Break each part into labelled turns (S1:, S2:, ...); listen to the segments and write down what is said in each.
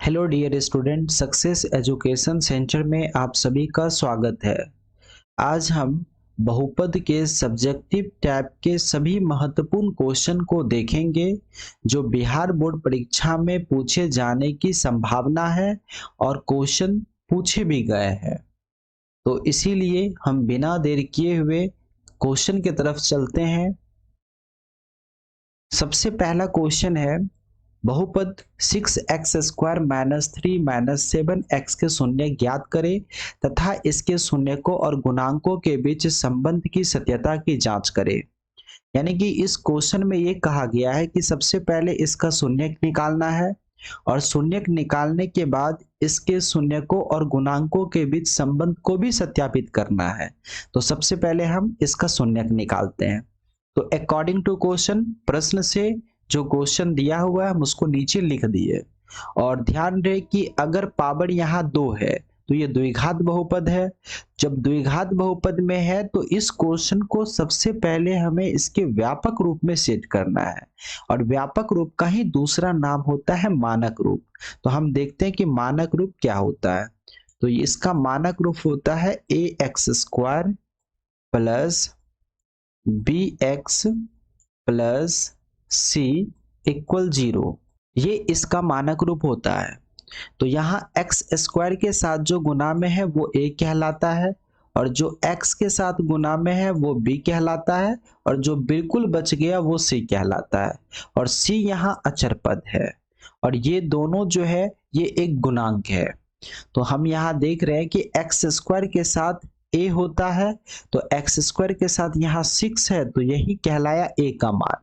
S1: Hello dear student, success education centre में आप सभी का स्वागत है। आज हम बहुपद के सब्जेक्टिव टाइप के सभी महत्वपूर्ण क्वेश्चन को देखेंगे जो बिहार बोर्ड परीक्षा में पूछे जाने की संभावना है और क्वेश्चन पूछे भी गए हैं। तो इसीलिए हम बिना देर किए हुए क्वेश्चन की तरफ चलते हैं। सबसे पहला क्वेश्चन है, बहुपद 6x² माइनस 3 माइनस 7x के शून्य ज्ञात करें तथा इसके शून्यकों और गुणांकों के बीच संबंध की सत्यता की जांच करें। यानी कि इस क्वेश्चन में ये कहा गया है कि सबसे पहले इसका शून्यक निकालना है और शून्यक निकालने के बाद इसके शून्यकों और गुणांकों के बीच संबंध को भी सत्यापित करना है। तो सबसे पहले हम इसका शून्यक निकालते हैं। तो अकॉर्डिंग टू क्वेश्चन, प्रश्न से जो क्वेश्चन दिया हुआ है हम उसको नीचे लिख दिए और ध्यान रहे कि अगर पावर यहाँ 2 है तो ये द्विघात बहुपद है। जब द्विघात बहुपद में है तो इस क्वेश्चन को सबसे पहले हमें इसके व्यापक रूप में सेट करना है और व्यापक रूप का ही दूसरा नाम होता है मानक रूप। तो हम देखते हैं कि मानक रूप क्या होता है। तो इसका मानक रूप होता है ax² plus bx plus c equal 0। ये इसका मानक रूप होता है। तो यहाँ x² के साथ जो गुना में है वो a कहलाता है और जो x के साथ गुना में है वो b कहलाता है और जो बिल्कुल बच गया वो c कहलाता है और c यहाँ अचर पद है और ये दोनों जो है ये एक गुणांक है। तो हम यहाँ देख रहे हैं कि x² के साथ a होता है तो x² के साथ यहाँ 6 है तो यही कहलाया a का मान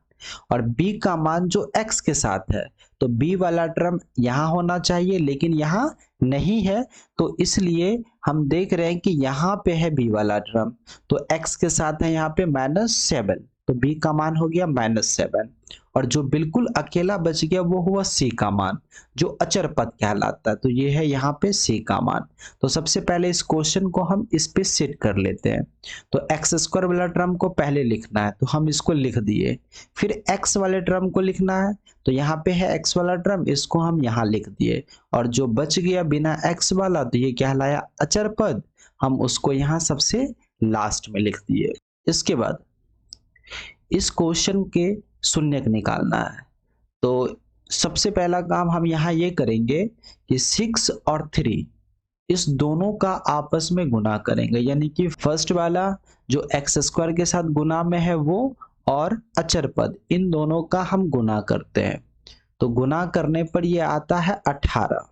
S1: और b का मान जो x के साथ है तो b वाला टर्म यहाँ होना चाहिए लेकिन यहाँ नहीं है। तो इसलिए हम देख रहे हैं कि यहाँ पे है b वाला टर्म तो x के साथ है यहाँ पे -7 तो b का मान हो गया -7 और जो बिल्कुल अकेला बच गया वो हुआ c का मान जो अचर पद कहलाता है। तो ये है यहाँ पे c का मान। तो सबसे पहले इस क्वेश्चन को हम इस पे सेट कर लेते हैं। तो x² वाला टर्म को पहले लिखना है तो हम इसको लिख दिए। फिर x वाले टर्म को लिखना है तो यहाँ पे है x वाला टर्म, इसको हम यहाँ लिख दिए और जो बच गया बिना x वाला तो ये कहलाया अचर पद, हम उसको यहाँ सबसे लास्ट में लिख दिए। इसके बाद इस क्वेश्चन के शून्यक निकालना है। तो सबसे पहला काम हम यहाँ ये करेंगे कि 6 और 3 इस दोनों का आपस में गुना करेंगे। यानी कि फर्स्ट वाला जो x² के साथ गुना में है वो और अचर पद, इन दोनों का हम गुना करते हैं। तो गुना करने पर ये आता है 18।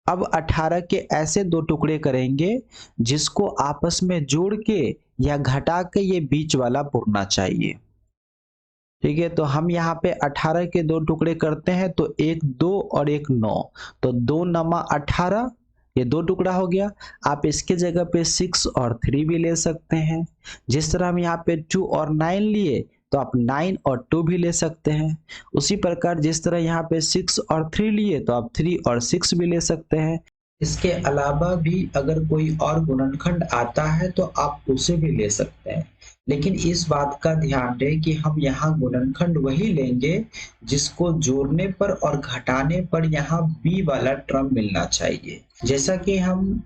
S1: अब 18 के ऐसे दो टुकड़े करेंगे जिसको आपस में जोड़ के या घटा के ये बीच वाला पुरना चाहिए। ठीक है, तो हम यहाँ पे 18 के दो टुकड़े करते हैं तो एक 2 और एक 9 तो 2 नमा 18, ये दो टुकड़ा हो गया। आप इसके जगह पे 6 और 3 भी ले सकते हैं। जिस तरह हम यहाँ पे 2 और 9 लिए तो आप 9 और 2 भी ले सकते हैं। उसी प्रकार जिस तरह यहाँ पे 6 और 3 लिए तो आप 3 और 6 भी ले सकते हैं। इसके अलावा भी अगर कोई और गुणनखंड आता है तो आप उसे भी ले सकते हैं, लेकिन इस बात का ध्यान रहे कि हम यहाँ गुणनखंड वही लेंगे जिसको जोड़ने पर और घटाने पर यहाँ b वाला टर्म मिलना चाहिए। जैसा कि हम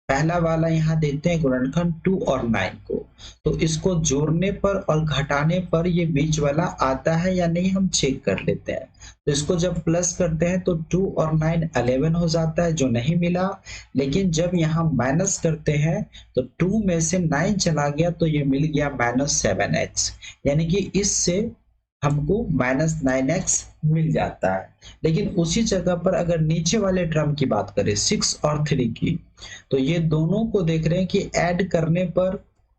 S1: पहला वाला यहाँ देखते हैं गुणनखंड 2 और 9 को, तो इसको जोड़ने पर और घटाने पर ये बीच वाला आता है या नहीं हम चेक कर लेते हैं। तो इसको जब प्लस करते हैं तो 2 और 9 11 हो जाता है जो नहीं मिला, लेकिन जब यहाँ माइनस करते हैं तो 2 में से 9 चला गया तो ये मिल गया -7x, यानी कि इससे हमको -9x मिल जाता है। लेकिन उसी जगह पर अगर नीचे वाले टर्म की बात करें 6 और 3 की, तो ये दोनों को देख रहे हैं कि ऐड करने पर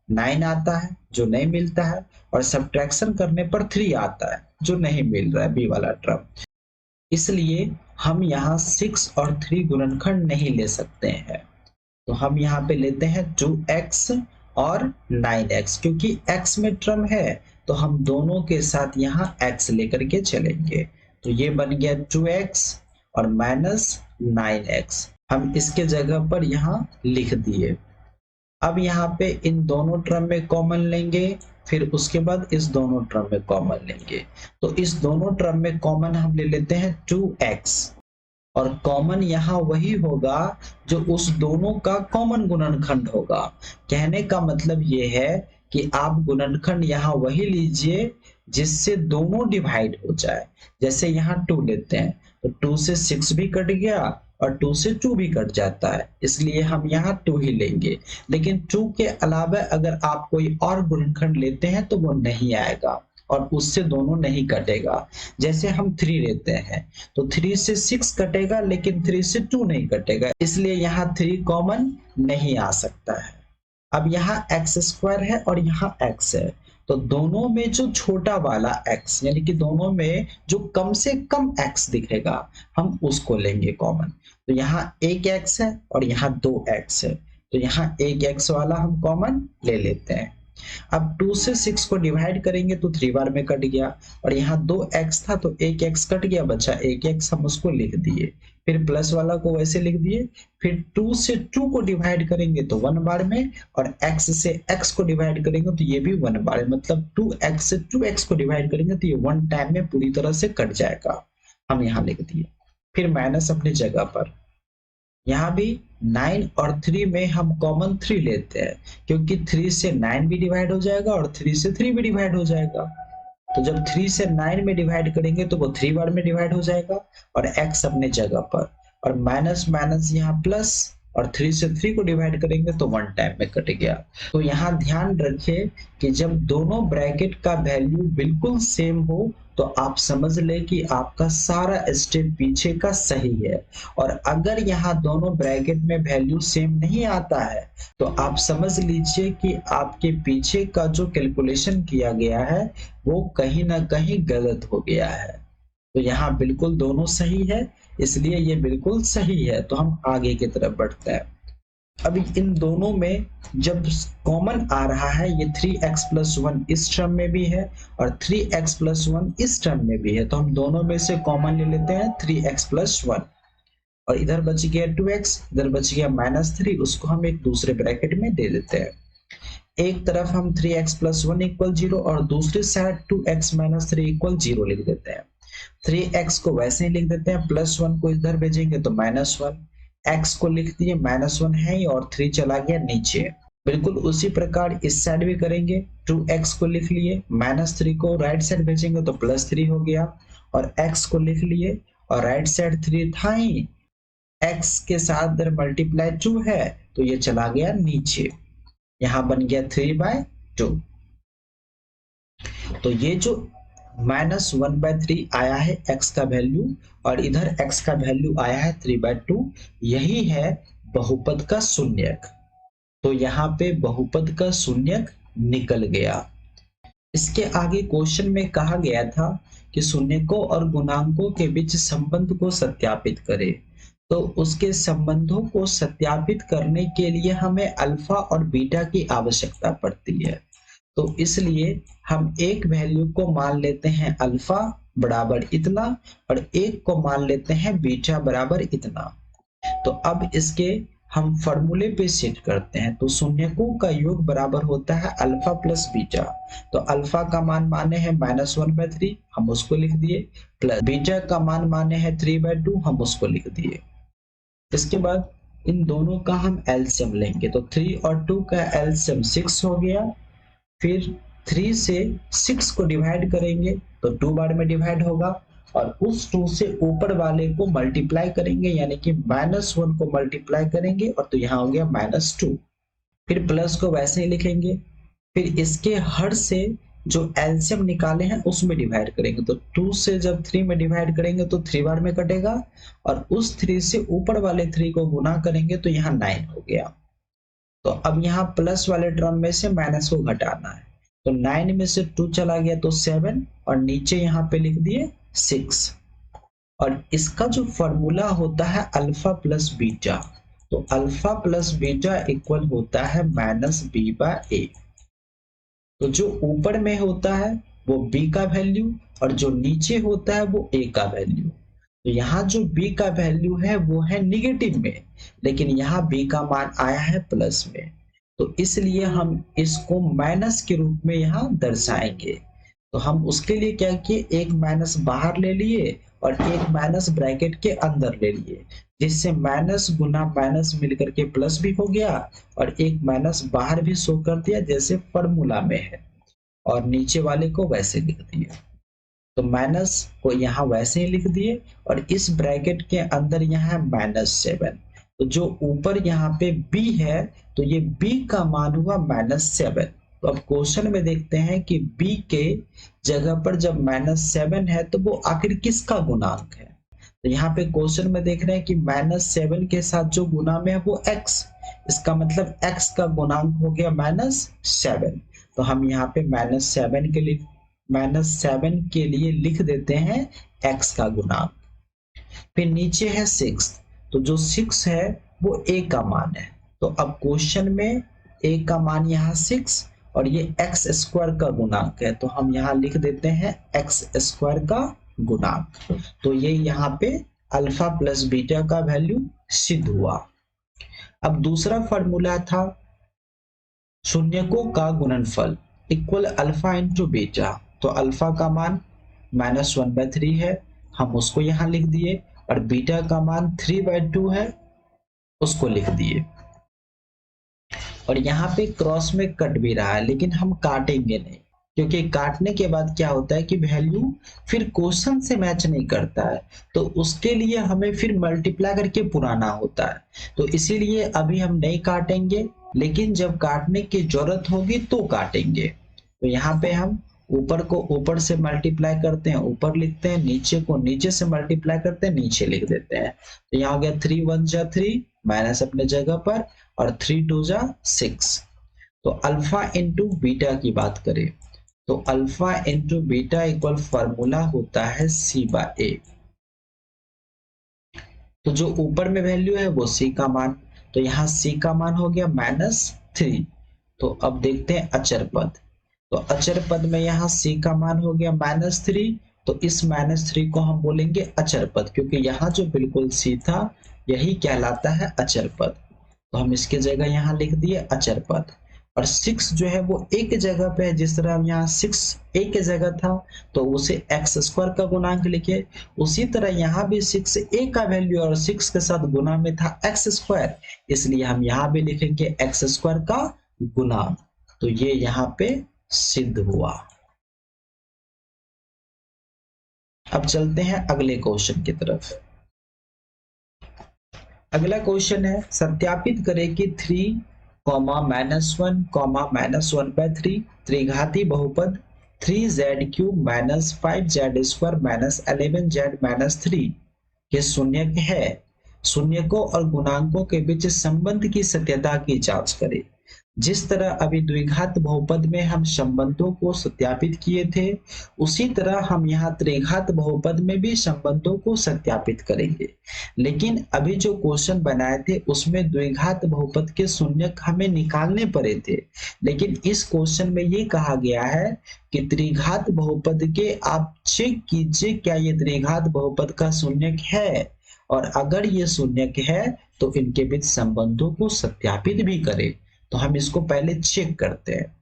S1: 9 आता है जो नहीं मिलता है और सब्ट्रैक्शन करने पर 3 आता है जो नहीं मिल रहा है b वाला टर्म। इसलिए हम यहाँ 6 और 3 गुणनखंड नहीं ले सकते हैं। तो हम यहाँ पे लेते हैं 2x और 9x, क्योंकि x में टर्म है तो हम दोनों के साथ यहाँ x लेकर के चलेंगे। तो ये बन गया 2x और -9x, हम इसके जगह पर यहाँ लिख दिए। अब यहाँ पे इन दोनों टर्म में कॉमन लेंगे, फिर उसके बाद इस दोनों टर्म में कॉमन लेंगे। तो इस दोनों टर्म में कॉमन हम ले लेते हैं 2x और कॉमन यहाँ वही होगा जो उस दोनों का कॉमन गुणनखंड होगा। कहने का मतलब ये है कि आप गुणनखंड यहाँ वही लीजिए जिससे दोनों डिवाइड हो जाए। जैसे यहाँ 2 लेते हैं तो 2 से 6 भी कट गया और 2 से 2 भी कट जाता है, इसलिए हम यहाँ 2 ही लेंगे। लेकिन 2 के अलावा अगर आप कोई और गुणनखंड लेते हैं तो वो नहीं आएगा और उससे दोनों नहीं कटेगा। जैसे हम 3 लेते हैं तो 3 से 6 कटेगा लेकिन 3 से 2 नहीं कटेगा, इसलिए यहाँ 3 कॉमन नहीं आ सकता है। अब यहाँ एक्स स्क्वायर है और यहाँ एक्स है, तो दोनों में जो छोटा वाला x यानी कि दोनों में जो कम से कम x दिखेगा हम उसको लेंगे कॉमन। तो यहाँ एक x है और यहाँ 2x है, तो यहाँ एक x वाला हम कॉमन ले लेते हैं। अब 2 से 6 को डिवाइड करेंगे तो 3 बार में कट गया और यहाँ 2x था तो एक x कट गया, बचा एक x, हम उसको लिख दिए। फिर प्लस वाला को वैसे लिख दिए। फिर 2 से 2 को डिवाइड करेंगे तो 1 बार में, और x से x को डिवाइड करेंगे तो ये भी 1 बार में, मतलब 2x से 2x को डिवाइड करेंगे तो ये 1 टाइम में पूरी तरह से कट जाएगा। हम यहाँ लिख दिए। फिर माइनस अपनी जगह पर। यहाँ भी 9 और 3 में हम कॉमन 3 लेते हैं क्योंकि 3 से 9 भी डिवाइड हो जाएगा और 3 से 3 भी डिवाइड हो जाएगा। तो जब 3 से 9 में डिवाइड करेंगे तो वो 3 बार में डिवाइड हो जाएगा और x अपने जगह पर, और माइनस माइनस यहाँ प्लस, और 3 से 3 को डिवाइड करेंगे तो 1 टाइम में कट गया। तो यहाँ ध्यान रखिए कि जब दोनों ब्रैकेट का वैल्यू बिल्कुल सेम हो तो आप समझ ले कि आपका सारा स्टेप पीछे का सही है, और अगर यहाँ दोनों ब्रैकेट में वैल्यू सेम नहीं आता है तो आप समझ लीजिए कि आपके पीछे का जो कैलकुलेशन किया गया है वो कहीं ना कहीं गलत हो गया है। तो यहाँ बिल्कुल दोनों सही है, इसलिए ये बिल्कुल सही है। तो हम आगे की तरफ बढ़ते हैं। अभी इन दोनों में जब कॉमन आ रहा है, ये 3x प्लस 1 इस टर्म में भी है और 3x प्लस 1 इस टर्म में भी है, तो हम दोनों में से कॉमन ले लेते हैं 3x प्लस 1, और इधर बच गया 2x, इधर बच गया -3, उसको हम एक दूसरे ब्रैकेट में दे देते हैं। एक तरफ हम 3x प्लस 1 इक्वल 0 और दूसरी साइड 2x माइनस 3 इक्वल 0 लिख देते हैं। 3x को वैसे ही लिख देते हैं, प्लस 1 को इधर भेजेंगे तो -1, x को लिख दिए, -1 है ही और 3 चला गया नीचे। बिल्कुल उसी प्रकार इस साइड भी करेंगे, 2x को लिख लिए, -3 को राइट साइड भेजेंगे तो +3 हो गया, और x को लिख लिए और राइट साइड 3 था ही, x के साथ इधर मल्टीप्लाई 2 है तो ये चला गया नीचे, यहाँ बन गया 3/2। तो ये जो -1/3 आया है x का वैल्यू, और इधर x का वैल्यू आया है 3/2, यही है बहुपद का शून्यक। तो यहाँ पे बहुपद का शून्यक निकल गया। इसके आगे क्वेश्चन में कहा गया था कि शून्यकों और गुणांकों के बीच संबंध को सत्यापित करें। तो उसके संबंधों को सत्यापित करने के लिए हमें अल्फा और बीटा की आवश्यकता पड़ती है। तो इसलिए हम एक वैल्यू को मान लेते हैं अल्फा बराबर इतना और एक को मान लेते हैं बीटा बराबर इतना। तो अब इसके हम फॉर्मूले पे सेट करते हैं। तो शून्यकों का योग बराबर होता है अल्फा प्लस बीटा। तो अल्फा का मान माने हैं -1/3, हम उसको लिख दिए, प्लस बीटा का मान माने हैं 3/2, हम उसको लिख दिए। इसके बाद इन दोनों का हम एलसीएम लेंगे, तो 3 और 2 का एलसीएम 6 हो गया। फिर 3 से 6 को डिवाइड करेंगे तो 2 बार में डिवाइड होगा, और उस 2 से ऊपर वाले को मल्टीप्लाई करेंगे, यानी कि -1 को मल्टीप्लाई करेंगे और तो यहाँ हो गया -2। फिर प्लस को वैसे ही लिखेंगे। फिर इसके हर से जो एलसीएम निकाले हैं उसमें डिवाइड करेंगे, तो 2 से जब 3 में डिवाइड करेंगे तो 3 बार में कटेगा, और उस 3 से ऊपर वाले 3 को गुना करेंगे तो यहाँ 9 हो गया। तो अब यहाँ प्लस वाले टर्म में से माइनस को घटाना है, तो 9 में से 2 चला गया तो 7, और नीचे यहाँ पे लिख दिए 6। और इसका जो फॉर्मूला होता है अल्फा प्लस बीटा, तो अल्फा प्लस बीटा इक्वल होता है -b/a। तो जो ऊपर में होता है वो b का वैल्यू और जो नीचे होता है वो a का वैल्यू। तो यहाँ जो b का वैल्यू है वो है निगेटिव में, लेकिन यहाँ b का मान आया है प्लस में, तो इसलिए हम इसको माइनस के रूप में यहाँ दर्शाएंगे। तो हम उसके लिए क्या किए, एक माइनस बाहर ले लिए और एक माइनस ब्रैकेट के अंदर ले लिए, जिससे माइनस गुना माइनस मिलकर के प्लस भी हो गया और एक माइनस बाहर भी शो कर दिया जैसे फॉर्मूला में है, और नीचे वाले को वैसे लिख दिया। तो माइनस को यहाँ वैसे ही लिख दिए और इस ब्रैकेट के अंदर यहाँ -7। तो जो ऊपर यहाँ पे b है तो ये b का मान हुआ -7। तो अब क्वेश्चन में देखते हैं कि b के जगह पर जब -7 है तो वो आखिर किसका गुणांक है। तो यहाँ पे क्वेश्चन में देख रहे हैं कि -7 के साथ जो गुना में है वो x, इसका मतलब x का गुणांक हो गया -7। तो हम यहाँ पे -7 के लिए लिख देते हैं x का गुणांक। फिर नीचे है 6, तो जो 6 है वो a का मान है। तो अब क्वेश्चन में a का मान यहाँ 6 और ये x स्क्वायर का गुणांक है, तो हम यहाँ लिख देते हैं x स्क्वायर का गुणांक। तो ये यहाँ पे अल्फा प्लस बीटा का वैल्यू सिद्ध हुआ। अब दूसरा फॉर्मूला था शून्यकों का गुणनफल इक्वल अल्फा इंटू बीटा। तो अल्फा का मान -1/3 है, हम उसको यहाँ लिख दिए, और बीटा का मान 3/2 है, उसको लिख दिए। और यहाँ पे क्रॉस में कट भी रहा है, लेकिन हम काटेंगे नहीं, क्योंकि काटने के बाद क्या होता है कि वैल्यू फिर क्वेश्चन से मैच नहीं करता है, तो उसके लिए हमें फिर मल्टीप्लाई करके पुराना होता है। तो इसीलिए अभी हम नहीं काटेंगे, लेकिन जब काटने की जरूरत होगी तो काटेंगे। तो यहाँ पे हम ऊपर को ऊपर से मल्टीप्लाई करते हैं, ऊपर लिखते हैं, नीचे को नीचे से मल्टीप्लाई करते हैं, नीचे लिख देते हैं। तो यहाँ हो गया 3 1 जा 3, माइनस अपने जगह पर, और 3 2 जा 6। तो अल्फा इंटू बीटा की बात करें तो alpha into beta equal formula होता है c/a। तो जो ऊपर में वैल्यू है वो c का मान, तो यहाँ c का मान हो गया -3। तो अब देखते हैं अचर पद। तो अचर पद में यहाँ c का मान हो गया -3, तो इस -3 को हम बोलेंगे अचर पद, क्योंकि यहाँ जो बिल्कुल c था यही कहलाता है अचर पद। तो हम इसके जगह यहाँ लिख दिए अचर पद। और 6 जो है वो एक जगह पे है, जिस तरह हम यहाँ 6 एक जगह था तो उसे x स्क्वायर का गुणांक लिखे, उसी तरह यहाँ भी 6 a का वैल्यू और 6 के साथ गुना में था x स्क्वायर, इसलिए हम यहाँ भी लिखेंगे x स्क्वायर का गुणांक। तो ये यहाँ पे सिद्ध हुआ। अब चलते हैं अगले क्वेश्चन की तरफ। अगला क्वेश्चन है सत्यापित करें कि 3, -1, -1/3 त्रिघाती बहुपद 3z³ -5z² -11z-3 के शून्यक है। शून्यकों और गुणांकों के बीच संबंध की सत्यता की जांच करें। जिस तरह अभी द्विघात बहुपद में हम संबंधों को सत्यापित किए थे, उसी तरह हम यहाँ त्रिघात बहुपद में भी संबंधों को सत्यापित करेंगे। लेकिन अभी जो क्वेश्चन बनाए थे उसमें द्विघात बहुपद के शून्यक हमें निकालने पड़े थे, लेकिन इस क्वेश्चन में ये कहा गया है कि त्रिघात बहुपद के आप चेक कीजिए क्या ये त्रिघात बहुपद का शून्यक है, और अगर ये शून्यक है तो इनके बीच संबंधों को सत्यापित भी करें। तो हम इसको पहले चेक करते हैं।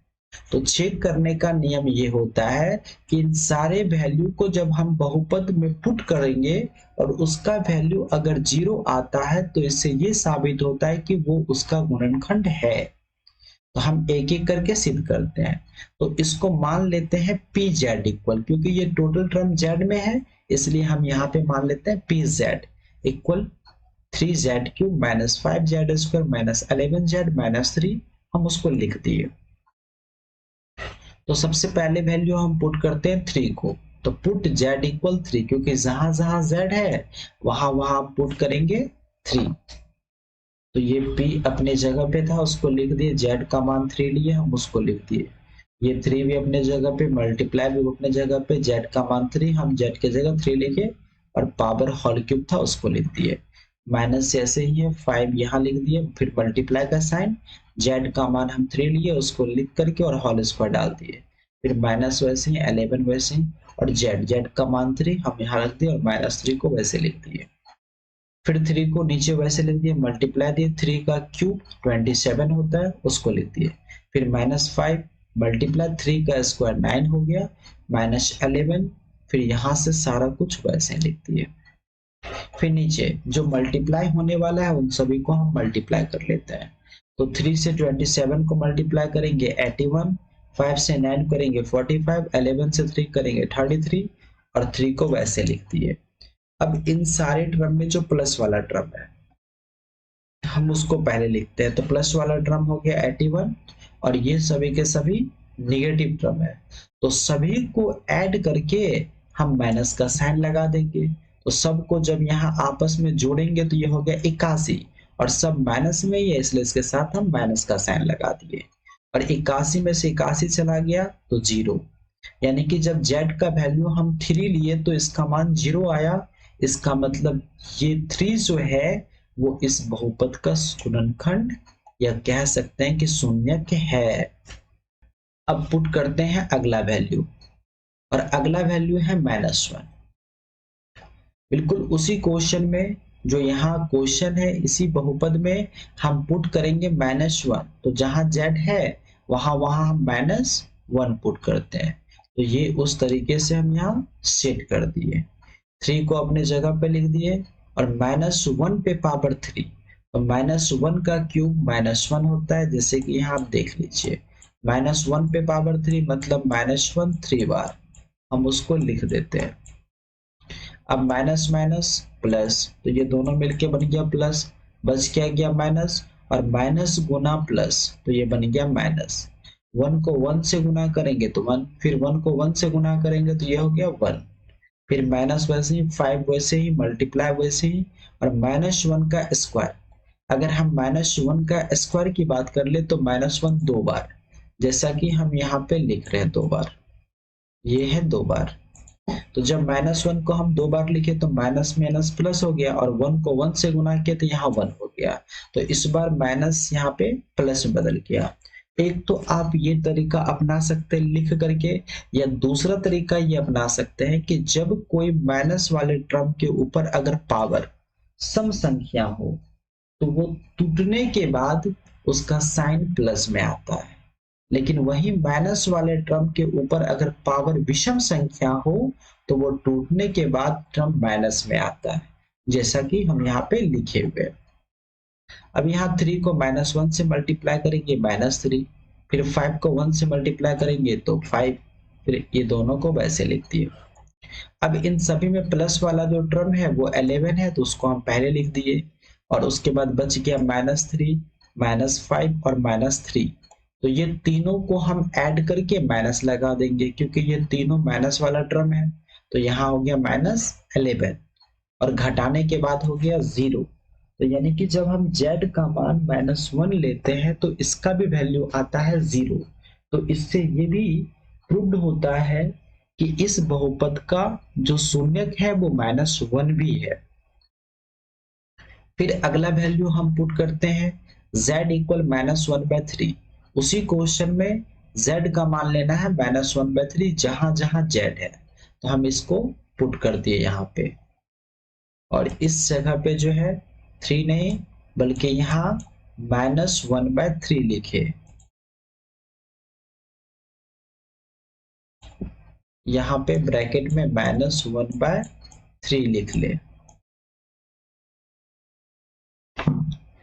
S1: तो चेक करने का नियम ये होता है कि इन सारे वैल्यू को जब हम बहुपद में पुट करेंगे और उसका वैल्यू अगर 0 आता है तो इससे ये साबित होता है कि वो उसका गुणनखंड है। तो हम एक एक करके सिद्ध करते हैं। तो इसको मान लेते हैं pz इक्वल, क्योंकि ये टोटल टर्म z में है इसलिए हम यहाँ पे मान लेते हैं pz equal 3z³ -5z² -11z-3, हम उसको लिख दिए। तो सबसे पहले वैल्यू हम पुट करते हैं 3 को, तो पुट z इक्वल 3, क्योंकि जहां जहां z है वहां वहां पुट करेंगे 3। तो ये p अपने जगह पे था उसको लिख दिए, z का मान 3 लिए हम उसको लिख दिए, ये 3 भी अपने जगह पे, मल्टीप्लाई भी अपने जगह पे, z का मान 3 हम z के जगह 3 लिखे और पावर होल क्यूब था उसको लिख दिए। माइनस ऐसे ही है 5 यहाँ लिख दिए, फिर मल्टीप्लाई का साइन, z का मान हम 3 लिए उसको लिख करके और होल स्क्वायर डाल दिए, फिर माइनस वैसे ही 11 वैसे ही, और z का मान 3 हम यहाँ रख दिए और -3 को वैसे लिख दिए, फिर 3 को नीचे वैसे लिख दिए, मल्टीप्लाई दिए, 3 का क्यूब 27 होता है उसको लिख दिए, फिर -5 मल्टीप्लाई 3 का स्क्वायर 9 हो गया, -11 फिर यहाँ से सारा कुछ वैसे लिख दिए। फिर नीचे जो मल्टीप्लाई होने वाला है उन सभी को हम मल्टीप्लाई कर लेते हैं। तो 3 से 27 को मल्टीप्लाई करेंगे 81, 5 से 9 करेंगे 45, 11 से 3 करेंगे 33 और 3 को वैसे लिख दिए। अब इन सारे टर्म में जो प्लस वाला टर्म है हम उसको पहले लिखते हैं। तो प्लस वाला टर्म हो गया 81 और ये सभी के सभी निगेटिव टर्म है, तो सभी को ऐड करके हम माइनस का साइन लगा देंगे। तो सबको जब यहाँ आपस में जोड़ेंगे तो ये हो गया 81 और सब माइनस में ही है, इसलिए इसके साथ हम माइनस का साइन लगा दिए। और 81 में से 81 चला गया तो 0, यानी कि जब z का वैल्यू हम 3 लिए तो इसका मान 0 आया। इसका मतलब ये 3 जो है वो इस बहुपद का गुणनखंड या कह सकते हैं कि शून्यक है। अब पुट करते हैं अगला वैल्यू, और अगला वैल्यू है -1। बिल्कुल उसी क्वेश्चन में जो यहाँ क्वेश्चन है इसी बहुपद में हम पुट करेंगे -1। तो जहां z है वहां हम -1 पुट करते हैं। तो ये उस तरीके से हम यहाँ सेट कर दिए। 3 को अपने जगह पे लिख दिए और -1 पे पावर 3, तो -1 का क्यूब -1 होता है, जैसे कि यहाँ आप देख लीजिए। -1 पे पावर 3 मतलब -1 3 बार, हम उसको लिख देते हैं। अब माइनस माइनस प्लस, तो ये दोनों मिलके बन गया प्लस, बच क्या गया माइनस, और माइनस गुना प्लस तो ये बन गया माइनस। 1 को 1 से गुना करेंगे तो 1, फिर 1 को 1 से गुना करेंगे तो ये हो गया 1, फिर माइनस वैसे ही, 5 वैसे ही, मल्टीप्लाई वैसे ही, और -1 का स्क्वायर। अगर हम -1 का स्क्वायर की बात कर ले तो -1 2 बार, जैसा कि हम यहाँ पे लिख रहे हैं 2 बार, ये है 2 बार। तो जब -1 को हम 2 बार लिखे तो माइनस माइनस प्लस हो गया, और 1 को 1 से गुना किया तो यहाँ 1 हो गया। तो इस बार माइनस यहाँ पे प्लस में बदल गया। एक तो आप ये तरीका अपना सकते हैं लिख करके, या दूसरा तरीका ये अपना सकते हैं कि जब कोई माइनस वाले टर्म के ऊपर अगर पावर सम संख्या हो तो वो टूटने के बाद उसका साइन प्लस में आता है, लेकिन वही माइनस वाले टर्म के ऊपर अगर पावर विषम संख्या हो तो वो टूटने के बाद टर्म माइनस में आता है, जैसा कि हम यहाँ पे लिखे हुए। अब यहाँ 3 को -1 से मल्टीप्लाई करेंगे -3, फिर 5 को 1 से मल्टीप्लाई करेंगे तो 5, फिर ये दोनों को वैसे लिख दिए। अब इन सभी में प्लस वाला जो टर्म है वो 11 है, तो उसको हम पहले लिख दिए, और उसके बाद बच गया -3, -5 और -3। तो ये तीनों को हम ऐड करके माइनस लगा देंगे, क्योंकि ये तीनों माइनस वाला टर्म है। तो यहाँ हो गया -11 और घटाने के बाद हो गया 0। तो यानी कि जब हम z का मान -1 लेते हैं तो इसका भी वैल्यू आता है 0। तो इससे ये भी प्रूव्ड होता है कि इस बहुपद का जो शून्यक है वो -1 भी है। फिर अगला वैल्यू हम पुट करते हैं z इक्वल -1/3। उसी क्वेश्चन में z का मान लेना है -1/3 जहां जहां z है, तो हम इसको पुट कर दिए यहाँ पे, और इस जगह पे जो है 3 नहीं बल्कि यहाँ -1/3 लिखे। यहाँ पे ब्रैकेट में -1/3 लिख ले।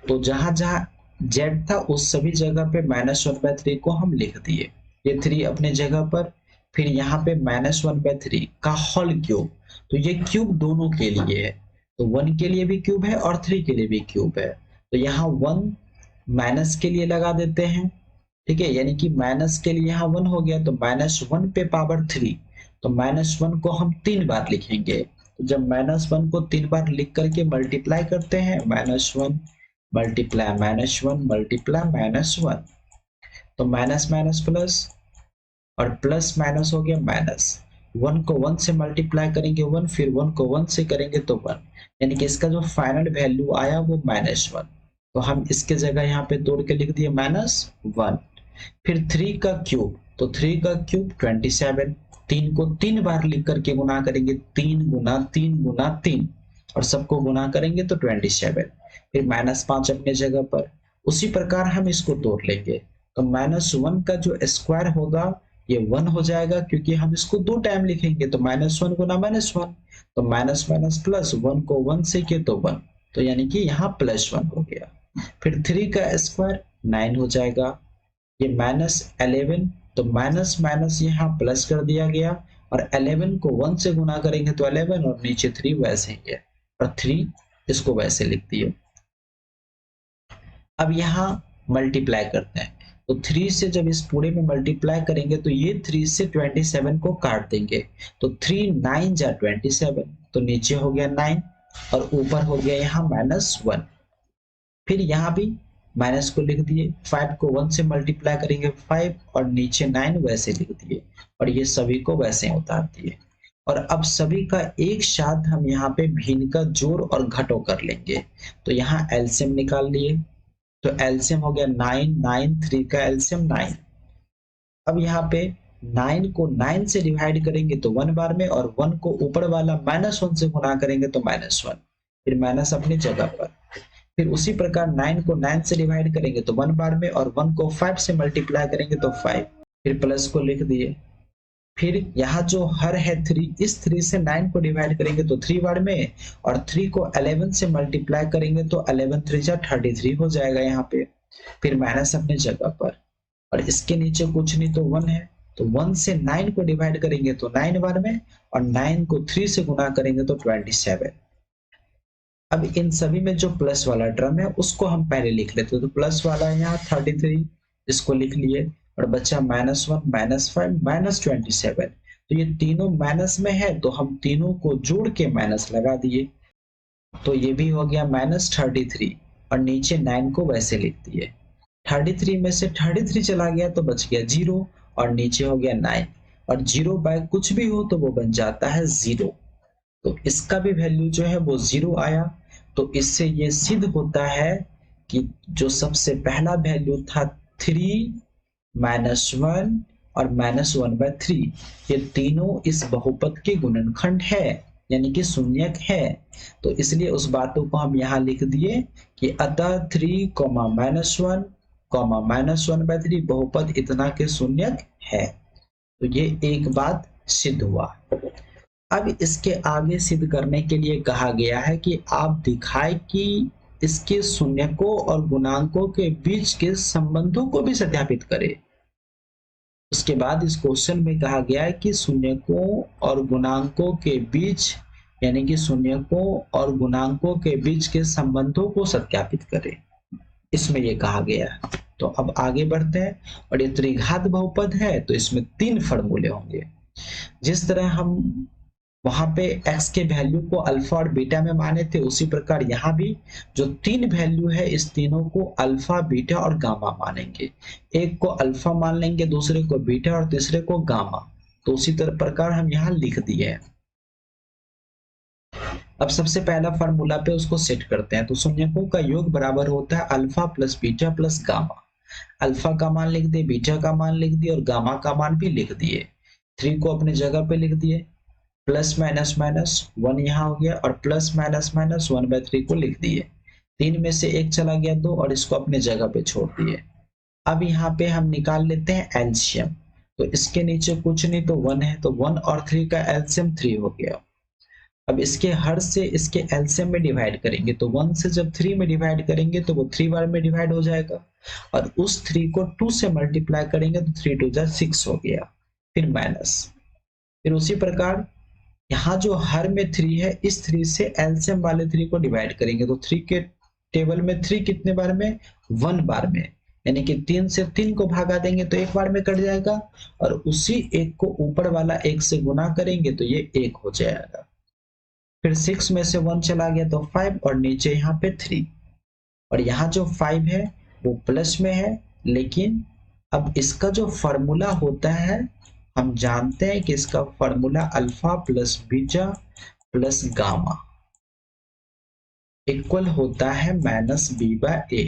S1: तो जहां जहां z था उस सभी जगह पे -1/3 को हम लिख दिए। ये 3 अपने जगह पर, फिर यहाँ पे -1/3 का होल क्यूब। तो ये क्यूब दोनों के लिए है, तो 1 के लिए भी क्यूब है और 3 के लिए भी क्यूब है। तो यहाँ 1 माइनस के लिए लगा देते हैं, ठीक है, यानी कि माइनस के लिए यहाँ 1 हो गया, तो -1 पे पावर 3, तो -1 को हम 3 बार लिखेंगे। तो जब -1 को 3 बार लिख करके मल्टीप्लाई करते हैं, -1 मल्टीप्लाई -1 मल्टीप्लाई -1, तो माइनस माइनस प्लस और प्लस माइनस हो गया माइनस। 1 को 1 से मल्टीप्लाई करेंगे 1, फिर 1 को 1 से करेंगे तो 1, यानी कि इसका जो फाइनल वैल्यू आया वो -1। तो हम इसके जगह यहाँ पे तोड़ के लिख दिए -1। फिर 3 का क्यूब, तो 3 का क्यूब 27, 3 को 3 बार लिख करके गुना करेंगे, 3 गुना 3 गुना 3, और सबको गुना करेंगे तो 27, फिर -5 अपने जगह पर। उसी प्रकार हम इसको तोड़ लेंगे, तो -1 का जो स्क्वायर होगा ये 1 हो जाएगा, क्योंकि हम इसको 2 टाइम लिखेंगे तो -1 गुना -1, तो माइनस माइनस प्लस, 1 को 1 से किए तो 1, तो यानी कि यहाँ +1 हो गया। फिर 3 का स्क्वायर 9 हो जाएगा, ये -11, तो माइनस माइनस यहाँ प्लस कर दिया गया, और 11 को 1 से गुना करेंगे तो 11, और नीचे 3 वैसे ही है, और 3 इसको वैसे लिख दिए। अब यहाँ मल्टीप्लाई करते हैं, तो 3 से जब इस पूरे में मल्टीप्लाई करेंगे तो ये 3 से 27 को काट देंगे, तो 3 9 जा 27, तो नीचे हो गया 9 और ऊपर हो गया यहाँ -1। फिर यहाँ भी माइनस को लिख दिए, 5 को 1 से मल्टीप्लाई करेंगे 5, और नीचे 9 वैसे लिख दिए, और ये सभी को वैसे उतार दिए। और अब सभी का एक साथ हम यहाँ पे भिन्न का जोड़ और घटो कर लेंगे, तो यहाँ एलसीएम निकाल लिए, तो एलसीएम हो गया 9 9, 3 का एलसीएम 9। अब यहाँ पे 9 को 9 से डिवाइड करेंगे तो 1 बार में, और 1 को ऊपर वाला -1 से गुना करेंगे तो -1, फिर माइनस अपनी जगह पर। फिर उसी प्रकार 9 को 9 से डिवाइड करेंगे तो 1 बार में, और 1 को 5 से मल्टीप्लाई करेंगे तो 5, फिर प्लस को लिख दिए। फिर यहाँ जो हर है 3, इस 3 से 9 को डिवाइड करेंगे तो 3 बार में, और 3 को 11 से मल्टीप्लाई करेंगे तो 11 3 जा 33 हो जाएगा यहाँ पे, फिर माइनस अपने जगह पर, और इसके नीचे कुछ नहीं तो 1 है, तो 1 से 9 को डिवाइड करेंगे तो 9 बार में, और 9 को 3 से गुना करेंगे तो 27। अब इन सभी में जो प्लस वाला टर्म है उसको हम पहले लिख लेते हैं, तो प्लस वाला है यहाँ 33, इसको लिख लिए, और बचा -1 -5 -27, तो ये तीनों माइनस में है, तो हम तीनों को जोड़ के माइनस लगा दिए, तो ये भी हो गया -33, और नीचे 9 को वैसे लिख दिए। 33 में से 33 चला गया तो बच गया 0, और नीचे हो गया 9, और 0 बाय कुछ भी हो तो वो बन जाता है 0, तो इसका भी वैल्यू जो है वो 0 आया। तो इससे ये सिद्ध होता है कि जो सबसे पहला वैल्यू था 3 -1 और -1/3, ये तीनों इस बहुपद के गुणनखंड है, यानी कि शून्यक है। तो इसलिए उस बातों को हम यहाँ लिख दिए कि अतः 3, -1, -1/3 बहुपद इतना के शून्यक है। तो ये एक बात सिद्ध हुआ। अब इसके आगे सिद्ध करने के लिए कहा गया है कि आप दिखाए कि इसके शून्यकों और गुणांकों के बीच के संबंधों को भी सत्यापित करें। उसके बाद इस क्वेश्चन में कहा गया है कि शून्यकों और गुणांकों के बीच, यानी कि शून्यकों और गुणांकों के बीच के संबंधों को सत्यापित करें, इसमें ये कहा गया है। तो अब आगे बढ़ते हैं, और ये त्रिघात बहुपद है तो इसमें 3 फॉर्मूले होंगे। जिस तरह हम वहां पे x के वैल्यू को अल्फा और बीटा में माने थे, उसी प्रकार यहाँ भी जो 3 वैल्यू है इस तीनों को अल्फा, बीटा और गामा मानेंगे। एक को अल्फा मान लेंगे, दूसरे को बीटा और तीसरे को गामा, तो उसी तरह प्रकार हम यहाँ लिख दिए हैं। अब सबसे पहला फार्मूला पे उसको सेट करते हैं, तो शून्यकों का योग बराबर होता है alpha plus beta plus gamma. Alpha का मान लिख दिए, बीटा का मान लिख दिए, और गामा का मान भी लिख दिए। 3 को अपने जगह पे लिख दिए, प्लस माइनस माइनस 1 यहाँ हो गया, और प्लस माइनस माइनस 1/3 को लिख दिए। 3 में से 1 चला गया 2, और इसको अपने जगह पे छोड़ दिए। अब यहाँ पे हम निकाल लेते हैं एलसीएम, तो इसके नीचे कुछ नहीं तो 1 है, तो 1 और 3 का एलसीएम 3 हो गया। अब इसके हर से इसके एलसीएम में डिवाइड करेंगे, तो 1 से जब 3 में डिवाइड करेंगे तो वो 3 बार में डिवाइड हो जाएगा, और उस 3 को 2 से मल्टीप्लाई करेंगे तो 3 2 जा 6 हो गया, फिर माइनस। फिर उसी प्रकार यहाँ जो हर में 3 है, इस 3 से एलसीएम वाले 3 को डिवाइड करेंगे, तो 3 के टेबल में 3 कितने बार में, 1 बार में, यानी कि 3 से 3 को भागा देंगे तो 1 बार में कट जाएगा, और उसी 1 को ऊपर वाला 1 से गुना करेंगे तो ये 1 हो जाएगा। फिर 6 में से 1 चला गया तो 5, और नीचे यहाँ पे 3, और यहाँ जो 5 है वो प्लस में है, लेकिन अब इसका जो फॉर्मूला होता है हम जानते हैं कि इसका formula alpha plus beta plus gamma equal होता है -b/a।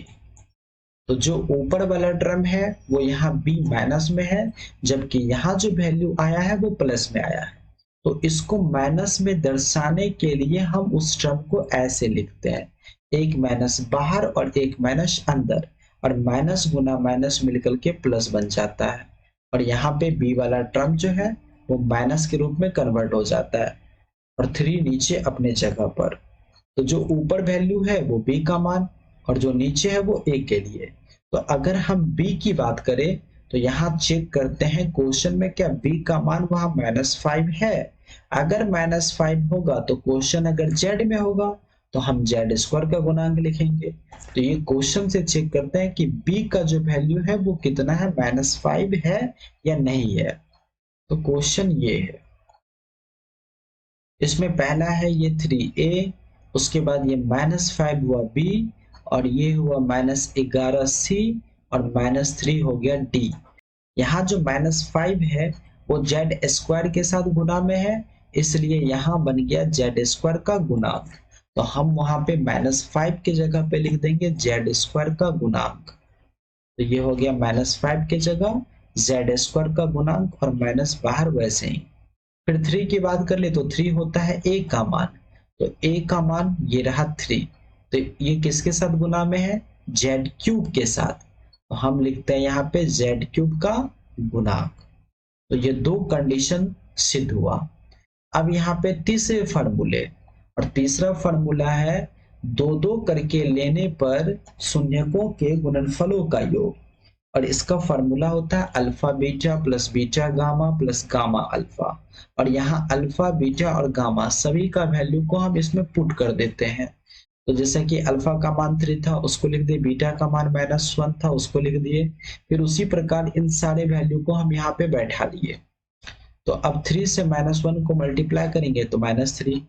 S1: तो जो ऊपर वाला टर्म है वो यहाँ b माइनस में है, जबकि यहाँ जो वैल्यू आया है वो प्लस में आया है। तो इसको माइनस में दर्शाने के लिए हम उस टर्म को ऐसे लिखते हैं, एक माइनस बाहर और एक माइनस अंदर, और माइनस गुना माइनस मिलकर के प्लस बन जाता है। और यहाँ पे बी वाला टर्म जो है वो माइनस के रूप में कन्वर्ट हो जाता है और 3 नीचे अपने जगह पर। तो जो ऊपर वैल्यू है वो बी का मान और जो नीचे है वो ए के लिए। तो अगर हम बी की बात करें तो यहाँ चेक करते हैं क्वेश्चन में क्या बी का मान वहां -5 है। अगर -5 होगा तो क्वेश्चन अगर जेड में होगा तो हम जेड स्क्वायर का गुणांक लिखेंगे। तो ये क्वेश्चन से चेक करते हैं कि बी का जो वैल्यू है वो कितना है, -5 है या नहीं है। तो क्वेश्चन ये है, इसमें पहला है ये 3a, उसके बाद ये -5 हुआ b और ये हुआ -11c और -3 हो गया d। यहाँ जो -5 है वो जेड स्क्वायर के साथ गुना में है, इसलिए यहाँ बन गया जेड स्क्वायर का गुणांक। तो हम वहां पे -5 की जगह पे लिख देंगे जेड स्क्वायर का गुणांक। तो ये हो गया -5 की जगह जेड स्क्वायर का गुणांक और माइनस बाहर वैसे ही। फिर 3 की बात कर ले तो 3 होता है a का मान। तो a का मान ये रहा 3। तो ये किसके साथ गुना में है, जेड क्यूब के साथ। तो हम लिखते हैं यहाँ पे जेड क्यूब का गुणांक। तो ये दो कंडीशन सिद्ध हुआ। अब यहाँ पे तीसरे फॉर्मूले, और तीसरा फॉर्मूला है दो दो करके लेने पर शून्यकों के गुणनफलों का योग। और इसका फॉर्मूला होता है alpha beta plus beta gamma plus gamma alpha. और यहाँ अल्फा बीटा और गामा सभी का वैल्यू को हम इसमें पुट कर देते हैं। तो जैसे कि अल्फा का मान 3 था उसको लिख दिए, बीटा का मान -1 था उसको लिख दिए। फिर उसी प्रकार इन सारे वैल्यू को हम यहाँ पे बैठा लिए। तो अब 3 से -1 को मल्टीप्लाई करेंगे तो -3।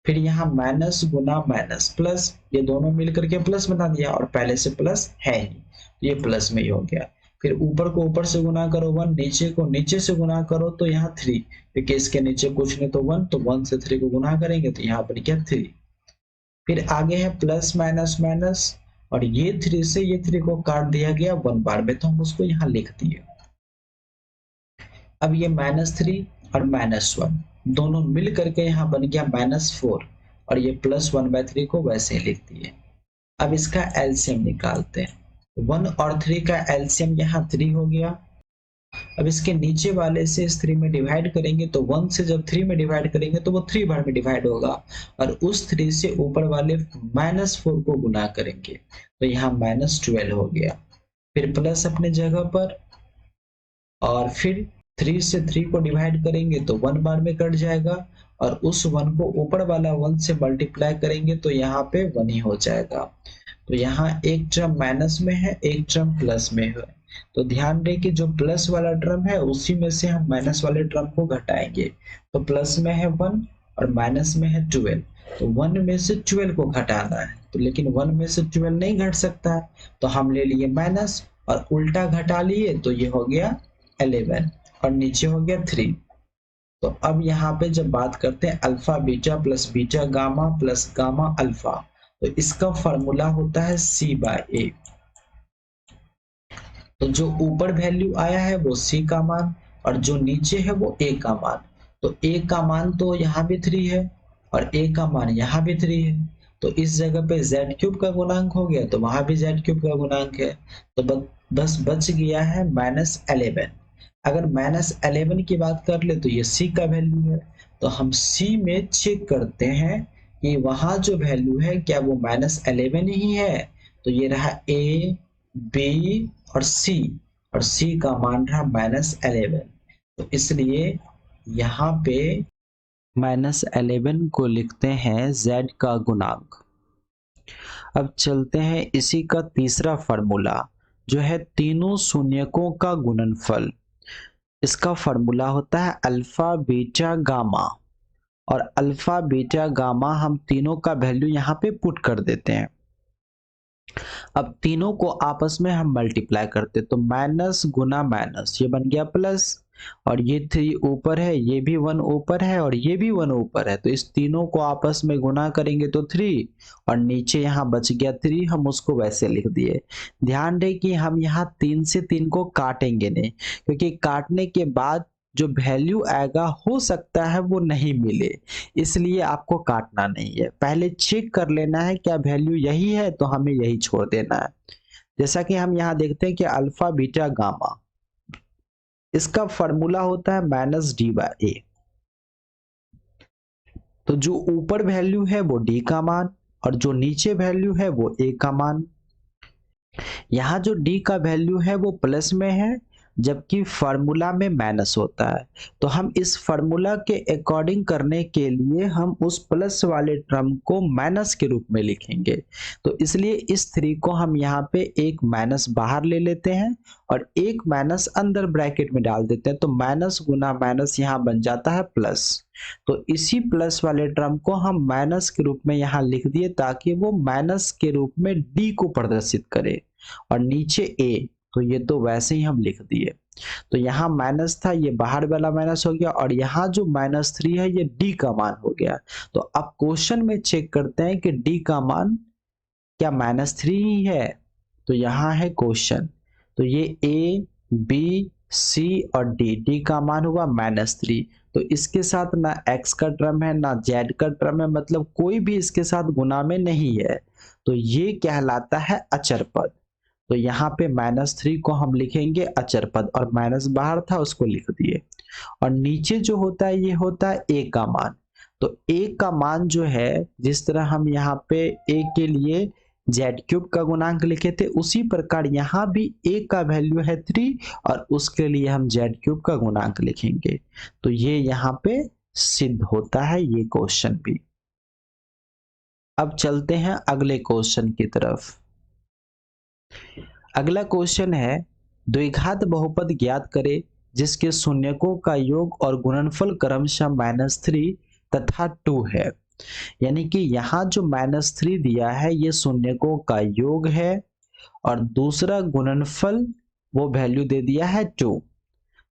S1: फिर यहाँ माइनस गुना माइनस प्लस, ये दोनों मिलकर के प्लस बना दिया और पहले से प्लस है ही, ये प्लस में ही हो गया। फिर ऊपर को ऊपर से गुना करो 1, नीचे को नीचे से गुना करो तो यहाँ 3, क्योंकि इसके नीचे कुछ नहीं तो 1, तो 1 से 3 को गुना करेंगे तो यहाँ बन गया 3। फिर आगे है प्लस माइनस माइनस, और ये 3 से ये 3 को काट दिया गया 1 बार में, तो हम उसको यहाँ लिख दिए। अब ये -3 और -1 दोनों मिल करके यहाँ बन गया -4, और ये +1/3 को वैसे ही लिख दिए। अब इसका एलसीएम निकालते हैं। 1 और 3 का एलसीएम यहाँ 3 हो गया। अब इसके नीचे वाले से इस 3 में डिवाइड करेंगे तो 1 से जब 3 में डिवाइड करेंगे तो वो 3 बार में डिवाइड होगा, और उस 3 से ऊपर वाले -4 को गुना करेंगे तो यहाँ -12 हो गया। फिर प्लस अपने जगह पर, और फिर 3 से 3 को डिवाइड करेंगे तो 1 बार में कट जाएगा, और उस 1 को ऊपर वाला 1 से मल्टीप्लाई करेंगे तो यहाँ पे 1 ही हो जाएगा। तो यहाँ एक टर्म माइनस में है, एक टर्म प्लस में है। तो ध्यान दें कि जो प्लस वाला टर्म है उसी में से हम माइनस वाले टर्म को घटाएंगे। तो प्लस में है 1 और माइनस में है 12। तो 1 में से 12 को घटाना है, तो लेकिन 1 में से 12 नहीं घट सकता है, तो हम ले लिए माइनस और उल्टा घटा लिए तो ये हो गया 11 और नीचे हो गया 3। तो अब यहाँ पे जब बात करते हैं alpha beta plus beta gamma plus gamma alpha, तो इसका फॉर्मूला होता है C/A। तो जो ऊपर वैल्यू आया है वो C का मान, और जो नीचे है वो A का मान। तो A का मान तो यहाँ भी 3 है और A का मान यहाँ भी 3 है, तो इस जगह पे Z³ का गुणांक हो गया तो वहां भी Z³ का गुणांक है। तो बस बच गया है -11। अगर -11 की बात कर ले तो ये C का वैल्यू है, तो हम C में चेक करते हैं कि वहां जो वैल्यू है क्या वो -11 ही है। तो ये रहा A, B और C, और C का मान रहा -11। तो इसलिए यहाँ पे -11 को लिखते हैं Z का गुणांक। अब चलते हैं इसी का तीसरा फॉर्मूला, जो है तीनों शून्यकों का गुणनफल। इसका फॉर्मूला होता है अल्फा बीटा गामा, और अल्फा बीटा गामा हम तीनों का वैल्यू यहाँ पे पुट कर देते हैं। अब तीनों को आपस में हम मल्टीप्लाई करते, तो माइनस गुना माइनस ये बन गया प्लस, और ये 3 ऊपर है, ये भी 1 ऊपर है और ये भी 1 ऊपर है, तो इस तीनों को आपस में गुना करेंगे तो 3, और नीचे यहाँ बच गया 3, हम उसको वैसे लिख दिए। ध्यान दें कि हम यहाँ 3 से 3 को काटेंगे नहीं, क्योंकि काटने के बाद जो वैल्यू आएगा हो सकता है वो नहीं मिले, इसलिए आपको काटना नहीं है। पहले चेक कर लेना है क्या वैल्यू यही है तो हमें यही छोड़ देना है। जैसा कि हम यहाँ देखते हैं कि अल्फा बीटा गामा, इसका फॉर्मूला होता है माइनस डी बाई ए। तो जो ऊपर वैल्यू है वो डी का मान और जो नीचे वैल्यू है वो ए का मान। यहाँ जो डी का वैल्यू है वो प्लस में है जबकि फार्मूला में माइनस होता है। तो हम इस फार्मूला के अकॉर्डिंग करने के लिए हम उस प्लस वाले टर्म को माइनस के रूप में लिखेंगे। तो इसलिए इस 3 को हम यहाँ पे एक माइनस बाहर ले लेते हैं और एक माइनस अंदर ब्रैकेट में डाल देते हैं। तो माइनस गुना माइनस यहाँ बन जाता है प्लस। तो इसी प्लस वाले टर्म को हम माइनस के रूप में यहाँ लिख दिए ताकि वो माइनस के रूप में डी को प्रदर्शित करे और नीचे ए। तो ये तो वैसे ही हम लिख दिए। तो यहाँ माइनस था, ये बाहर वाला माइनस हो गया और यहाँ जो -3 है ये डी का मान हो गया। तो अब क्वेश्चन में चेक करते हैं कि डी का मान क्या -3 ही है। तो यहाँ है क्वेश्चन। तो ये ए बी सी और डी का मान हुआ -3। तो इसके साथ ना x का टर्म है ना z का टर्म है, मतलब कोई भी इसके साथ गुना में नहीं है। तो ये कहलाता है अचर पद। तो यहाँ पे -3 को हम लिखेंगे अचर पद और माइनस बाहर था उसको लिख दिए। और नीचे जो होता है ये होता है ए का मान। तो ए का मान जो है, जिस तरह हम यहाँ पे ए के लिए z³ का गुणांक लिखे थे उसी प्रकार यहाँ भी ए का वैल्यू है 3 और उसके लिए हम z³ का गुणांक लिखेंगे। तो ये यहाँ पे सिद्ध होता है ये क्वेश्चन भी। अब चलते हैं अगले क्वेश्चन की तरफ। अगला क्वेश्चन है द्विघात बहुपद ज्ञात करें जिसके शून्यकों का योग और गुणनफल क्रमशः -3 तथा 2 है। यानी कि यहाँ जो -3 दिया है ये शून्यकों का योग है और दूसरा गुणनफल वो वैल्यू दे दिया है 2।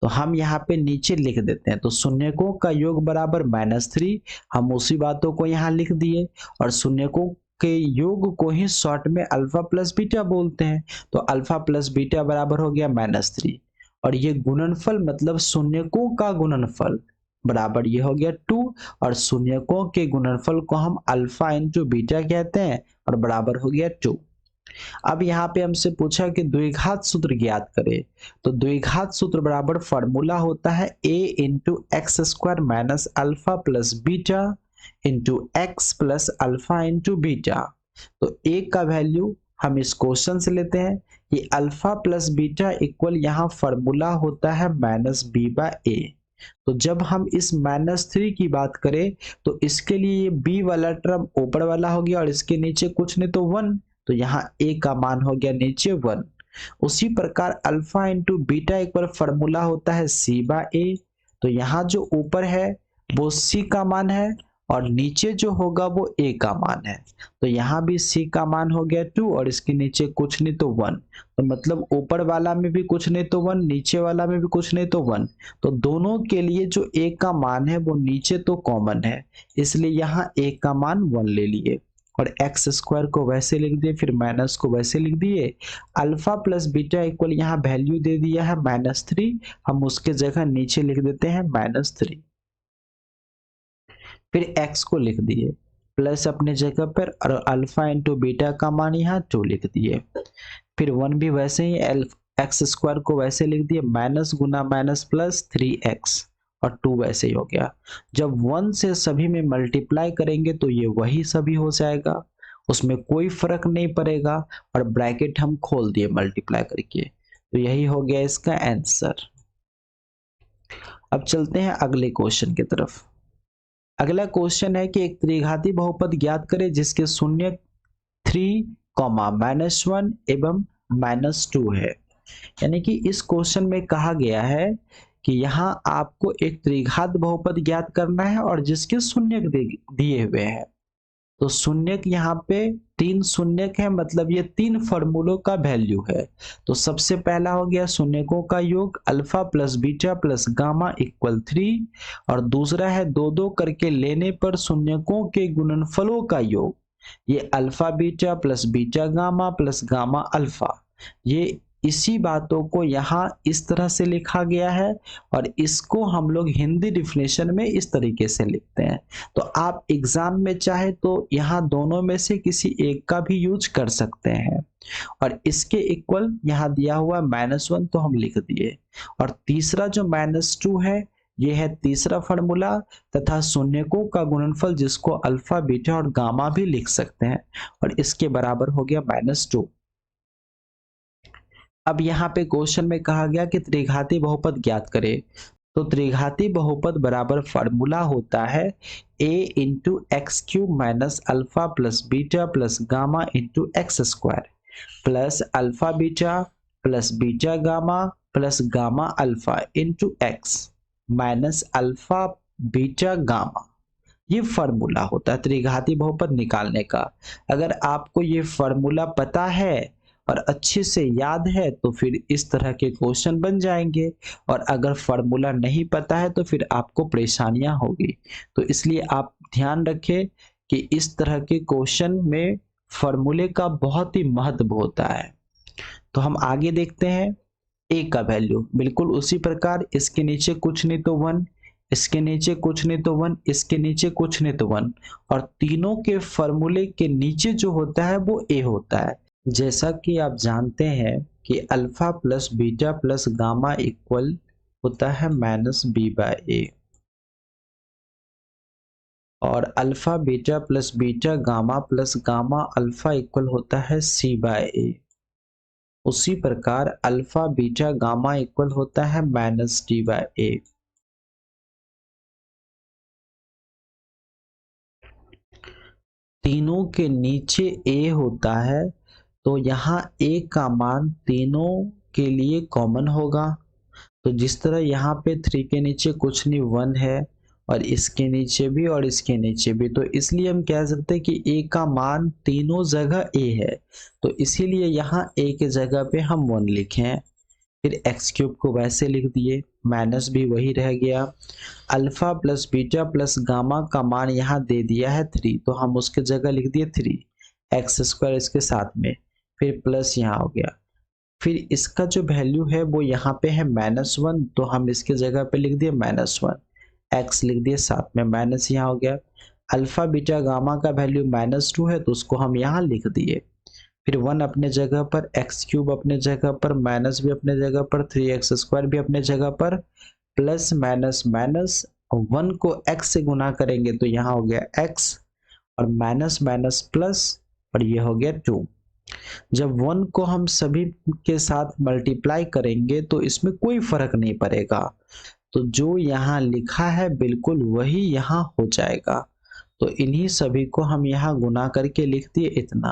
S1: तो हम यहाँ पे नीचे लिख देते हैं। तो शून्यकों का योग बराबर -3, हम उसी बातों को यहाँ लिख दिए और शून्यकों के योग को ही शॉर्ट में अल्फा प्लस बीटा बोलते हैं। तो अल्फा प्लस बीटा बराबर हो गया -3 और ये गुणनफल मतलब शून्यकों का गुणनफल बराबर ये हो गया 2 और शून्यकों के गुणनफल को हम अल्फा इंटू बीटा कहते हैं और बराबर हो गया 2। अब यहाँ पे हमसे पूछा कि द्विघात सूत्र ज्ञात करें। तो द्विघात सूत्र बराबर फॉर्मूला होता है a into x square minus alpha plus beta into x plus alpha into beta. तो a का वैल्यू हम इस क्वेश्चन से लेते हैं। ये अल्फा प्लस बीटा इक्वल यहाँ फॉर्मूला होता है -b/a। तो जब हम इस -3 की बात करें तो इसके लिए ये b वाला टर्म ऊपर वाला हो गया और इसके नीचे कुछ नहीं तो 1। तो यहाँ a का मान हो गया नीचे 1। उसी प्रकार अल्फा इंटू बीटा एक बार फॉर्मूला होता है c/a। तो यहाँ जो ऊपर है वो c का मान है और नीचे जो होगा वो a का मान है। तो यहाँ भी c का मान हो गया 2 और इसके नीचे कुछ नहीं तो 1। तो मतलब ऊपर वाला में भी कुछ नहीं तो 1, नीचे वाला में भी कुछ नहीं तो 1। तो दोनों के लिए जो a का मान है वो नीचे तो कॉमन है, इसलिए यहाँ a का मान 1 ले लिए और एक्स स्क्वायर को वैसे लिख दिए, फिर माइनस को वैसे लिख दिए। अल्फा प्लस बीटा इक्वल यहाँ वैल्यू दे दिया है -3, हम उसके जगह नीचे लिख देते हैं -3। फिर एक्स को लिख दिए प्लस अपने जगह पर और अल्फा इंटू बीटा का मान यहाँ 2 लिख दिए। फिर 1 भी वैसे ही एक्स स्क्वायर को वैसे लिख दिए, माइनस गुना माइनस प्लस 3x और 2 वैसे ही हो गया। जब 1 से सभी में मल्टीप्लाई करेंगे तो ये वही सभी हो जाएगा, उसमें कोई फर्क नहीं पड़ेगा और ब्रैकेट हम खोल दिए मल्टीप्लाई करके। तो यही हो गया इसका आंसर। अब चलते हैं अगले क्वेश्चन की तरफ। अगला क्वेश्चन है कि एक त्रिघाती बहुपद ज्ञात करें जिसके शून्य 3, -1 एवं -2 है। यानी कि इस क्वेश्चन में कहा गया है कि यहाँ आपको एक त्रिघात बहुपद ज्ञात करना है और जिसके शून्यक दिए हुए हैं। तो शून्यक यहाँ पे 3 शून्यक है, मतलब ये 3 फॉर्मूलों का वैल्यू है। तो सबसे पहला हो गया शून्यकों का योग alpha plus beta plus gamma equal 3 और दूसरा है 2-2 करके लेने पर शून्यकों के गुणनफलों का योग, ये alpha beta plus beta gamma plus gamma alpha. ये इसी बातों को यहाँ इस तरह से लिखा गया है और इसको हम लोग हिंदी डिफिनेशन में इस तरीके से लिखते हैं। तो आप एग्जाम में चाहे तो यहाँ दोनों में से किसी एक का भी यूज कर सकते हैं। और इसके इक्वल यहाँ दिया हुआ -1 तो हम लिख दिए। और तीसरा जो -2 है ये है तीसरा फार्मूला, तथा शून्यकों का गुणनफल जिसको अल्फा बीटा और गामा भी लिख सकते हैं, और इसके बराबर हो गया -2। अब यहाँ पे क्वेश्चन में कहा गया कि त्रिघाती बहुपद ज्ञात करें। तो त्रिघाती बहुपद बराबर फार्मूला होता है a into x cube minus alpha plus beta plus gamma into x square plus alpha beta plus beta gamma plus gamma alpha into x minus alpha beta gamma. ये फार्मूला होता है त्रिघाती बहुपद निकालने का। अगर आपको ये फार्मूला पता है और अच्छे से याद है तो फिर इस तरह के क्वेश्चन बन जाएंगे, और अगर फार्मूला नहीं पता है तो फिर आपको परेशानियां होगी। तो इसलिए आप ध्यान रखें कि इस तरह के क्वेश्चन में फार्मूले का बहुत ही महत्व होता है। तो हम आगे देखते हैं ए का वैल्यू बिल्कुल उसी प्रकार, इसके नीचे कुछ नहीं तो 1, इसके नीचे कुछ नहीं तो 1, इसके नीचे कुछ नहीं तो 1, और तीनों के फार्मूले के नीचे जो होता है वो ए होता है। जैसा कि आप जानते हैं कि alpha plus beta plus gamma equal होता है -b/a, और alpha beta plus beta gamma plus gamma alpha equal होता है c/a। उसी प्रकार अल्फा बीटा गामा इक्वल होता है -d/a। तीनों के नीचे a होता है तो यहाँ a का मान तीनों के लिए कॉमन होगा। तो जिस तरह यहाँ पे 3 के नीचे कुछ नहीं 1 है, और इसके नीचे भी और इसके नीचे भी, तो इसलिए हम कह सकते हैं कि a का मान तीनों जगह a है। तो इसीलिए यहाँ a के जगह पे हम 1 लिखें। फिर एक्स क्यूब को वैसे लिख दिए, माइनस भी वही रह गया। Alpha plus beta plus gamma का मान यहाँ दे दिया है 3, तो हम उसके जगह लिख दिए 3 एक्स स्क्वायर इसके साथ में, फिर प्लस यहाँ हो गया। फिर इसका जो वैल्यू है वो यहाँ पे है -1, तो हम इसके जगह पे लिख दिए -1, एक्स लिख दिए साथ में, माइनस यहाँ हो गया। अल्फा बीटा गामा का वैल्यू -2 है तो उसको हम यहाँ लिख दिए। फिर 1 अपने जगह पर, एक्स क्यूब अपने जगह पर, माइनस भी अपने जगह पर, 3x स्क्वायर भी अपने जगह पर, प्लस माइनस माइनस 1 को x से गुना करेंगे तो यहाँ हो गया x, और माइनस माइनस प्लस, और ये हो गया 2। जब 1 को हम सभी के साथ मल्टीप्लाई करेंगे तो इसमें कोई फर्क नहीं पड़ेगा, तो जो यहाँ लिखा है बिल्कुल वही यहाँ हो जाएगा। तो इन्हीं सभी को हम यहाँ गुना करके लिख दिए इतना,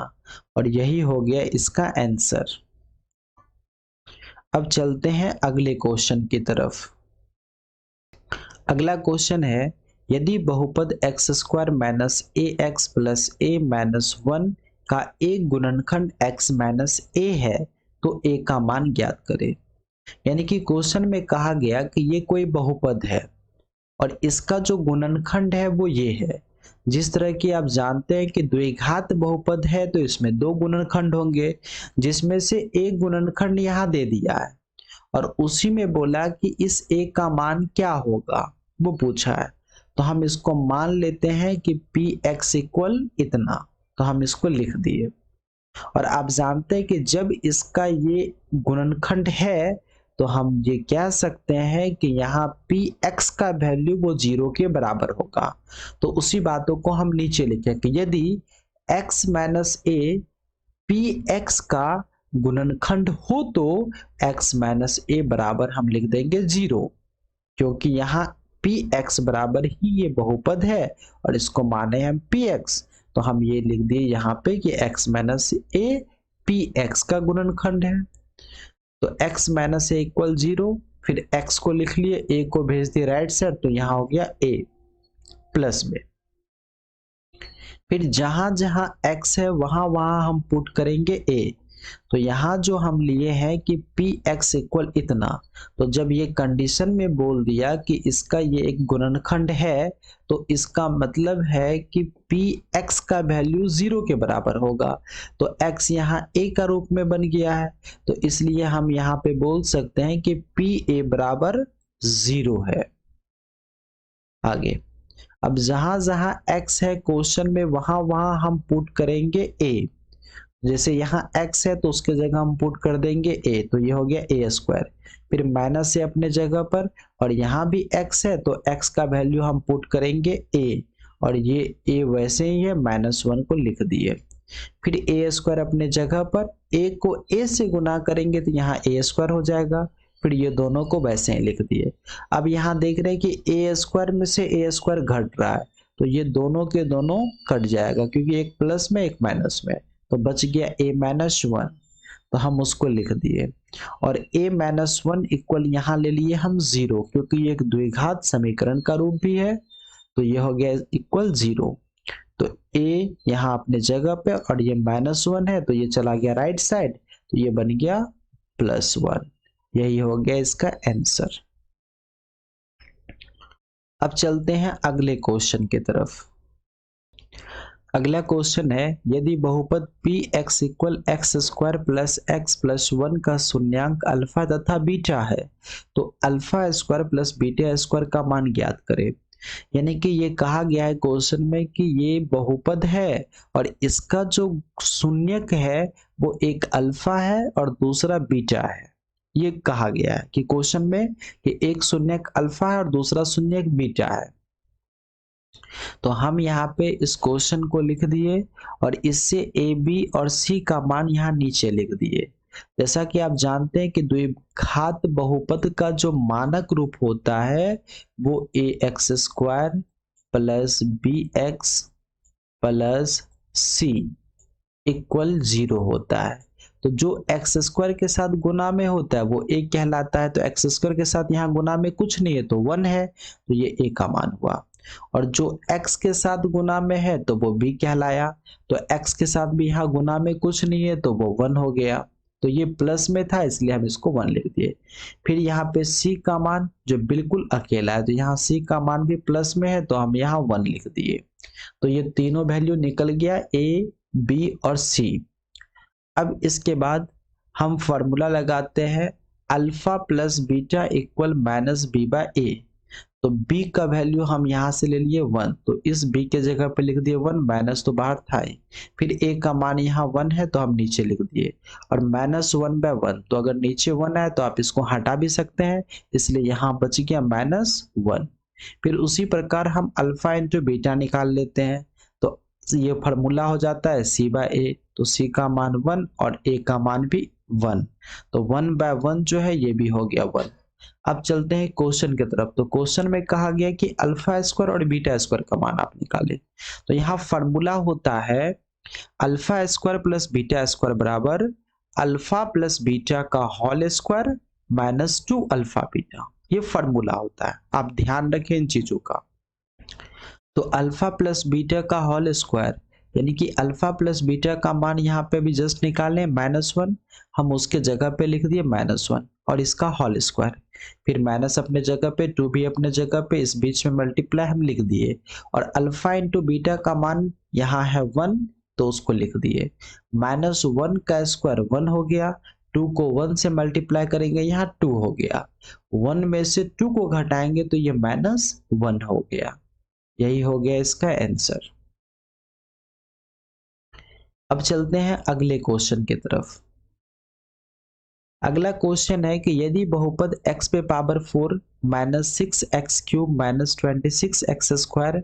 S1: और यही हो गया इसका आंसर। अब चलते हैं अगले क्वेश्चन की तरफ। अगला क्वेश्चन है, यदि बहुपद एक्स स्क्वायर माइनस ए एक्स प्लस ए माइनस 1 का एक गुणनखंड x माइनस ए है तो a का मान ज्ञात करें। यानी कि क्वेश्चन में कहा गया कि ये कोई बहुपद है और इसका जो गुणनखंड है वो ये है। जिस तरह की आप जानते हैं कि द्विघात बहुपद है तो इसमें 2 गुणनखंड होंगे, जिसमें से एक गुणनखंड यहाँ दे दिया है और उसी में बोला कि इस a का मान क्या होगा वो पूछा है। तो हम इसको मान लेते हैं कि px इक्वल इतना, तो हम इसको लिख दिए। और आप जानते हैं कि जब इसका ये गुणनखंड है तो हम ये कह सकते हैं कि यहाँ px का वैल्यू वो 0 के बराबर होगा। तो उसी बातों को हम नीचे लिखे कि यदि x माइनस a px का गुणनखंड हो तो x माइनस a बराबर हम लिख देंगे 0, क्योंकि यहाँ px बराबर ही ये बहुपद है और इसको माने हम px, तो हम ये लिख दिए यहाँ पे कि x माइनस a px का गुणनखंड है। तो x माइनस ए इक्वल 0, फिर x को लिख लिए, a को भेज दिए राइट साइड, तो यहाँ हो गया a प्लस में। फिर जहां जहां x है वहां वहां हम पुट करेंगे a, तो यहाँ जो हम लिए हैं कि पी एक्स इक्वल इतना, तो जब ये कंडीशन में बोल दिया कि इसका ये एक गुणनखंड है, तो इसका मतलब है कि पी एक्स का वैल्यू 0 के बराबर होगा। तो x यहाँ a का रूप में बन गया है, तो इसलिए हम यहाँ पे बोल सकते हैं कि पी ए बराबर 0 है। आगे, अब जहां जहां x है क्वेश्चन में, वहां वहां हम पुट करेंगे a। जैसे यहाँ x है तो उसके जगह हम पुट कर देंगे a, तो ये हो गया a स्क्वायर। फिर माइनस है अपने जगह पर, और यहाँ भी x है तो x का वैल्यू हम पुट करेंगे a, और ये a वैसे ही है, -1 को लिख दिए। फिर a स्क्वायर अपने जगह पर, a को a से गुना करेंगे तो यहाँ a स्क्वायर हो जाएगा। फिर ये दोनों को वैसे ही लिख दिए। अब यहाँ देख रहे हैं कि a स्क्वायर में से a स्क्वायर घट रहा है, तो ये दोनों के दोनों कट जाएगा, क्योंकि एक प्लस में एक माइनस में, तो बच गया a-1, तो हम उसको लिख दिए। और a-1 इक्वल यहाँ ले लिए हम 0, क्योंकि ये एक द्विघात समीकरण का रूप भी है, तो ये हो गया इक्वल 0। तो a यहाँ अपने जगह पे, और ये -1 है तो ये चला गया राइट साइड, तो ये बन गया +1। यही हो गया इसका आंसर। अब चलते हैं अगले क्वेश्चन की तरफ। अगला क्वेश्चन है, यदि बहुपद P x equal x square plus x plus 1 का शून्यांक अल्फा तथा बीटा है, तो alpha square plus beta square का मान ज्ञात करें। यानी कि ये कहा गया है क्वेश्चन में कि ये बहुपद है और इसका जो शून्यक है वो एक अल्फा है और दूसरा बीटा है। ये कहा गया है कि क्वेश्चन में कि एक शून्यक अल्फा है और दूसरा शून्यक बीटा है। तो हम यहाँ पे इस क्वेश्चन को लिख दिए और इससे ए बी और सी का मान यहाँ नीचे लिख दिए। जैसा कि आप जानते हैं कि द्विघात बहुपद का जो मानक रूप होता है वो A x square plus B x plus C equal 0 होता है। तो जो एक्स स्क्वायर के साथ गुना में होता है वो ए कहलाता है, तो एक्स स्क्वायर के साथ यहाँ गुना में कुछ नहीं है तो 1 है, तो ये ए का मान हुआ। और जो x के साथ गुना में है तो वो b कहलाया, तो x के साथ भी यहाँ गुना में कुछ नहीं है तो वो 1 हो गया। तो ये प्लस में था इसलिए हम इसको 1 लिख दिए। फिर यहाँ पे c का मान जो बिल्कुल अकेला है, तो यहाँ c का मान भी प्लस में है तो हम यहाँ 1 लिख दिए। तो ये तीनों वैल्यू निकल गया a, b और c। अब इसके बाद हम फॉर्मूला लगाते हैं alpha plus beta equal -b/a। तो b का वैल्यू हम यहाँ से ले लिए 1, तो इस b के जगह पे लिख दिए 1, माइनस तो बाहर था ही। फिर a का मान यहाँ 1 है तो हम नीचे लिख दिए, और -1/1, तो अगर नीचे 1 है तो आप इसको हटा भी सकते हैं, इसलिए यहाँ बच गया -1। फिर उसी प्रकार हम अल्फा इंटू बीटा निकाल लेते हैं, तो ये फार्मूला हो जाता है c/a, तो c का मान 1 और a का मान भी 1, तो 1/1 जो है ये भी हो गया 1। अब चलते हैं क्वेश्चन की तरफ। तो क्वेश्चन में कहा गया कि अल्फा स्क्वायर और बीटा स्क्वायर का मान आप निकालें। तो यहाँ फार्मूला होता है alpha square plus beta square बराबर अल्फा प्लस बीटा का होल स्क्वायर -2 अल्फा बीटा। ये फार्मूला होता है, आप ध्यान रखें इन चीजों का। तो अल्फा प्लस बीटा का होल स्क्वायर यानी कि अल्फा प्लस बीटा का मान यहाँ पे भी जस्ट निकालें -1, हम उसके जगह पे लिख दिए -1 और इसका होल स्क्वायर। फिर माइनस अपने जगह पे, 2 भी अपने जगह पे, इस बीच में मल्टीप्लाई हम लिख दिए। और अल्फा इंटू बीटा का मान यहाँ है 1 तो उसको लिख दिए। -1 का स्क्वायर 1 हो गया, 2 को 1 से मल्टीप्लाई करेंगे यहाँ 2 हो गया, 1 में से 2 को घटाएंगे तो ये -1 हो गया। यही हो गया इसका आंसर। अब चलते हैं अगले क्वेश्चन की तरफ। अगला क्वेश्चन है कि यदि बहुपद x पे power 4 -6x³ -26x²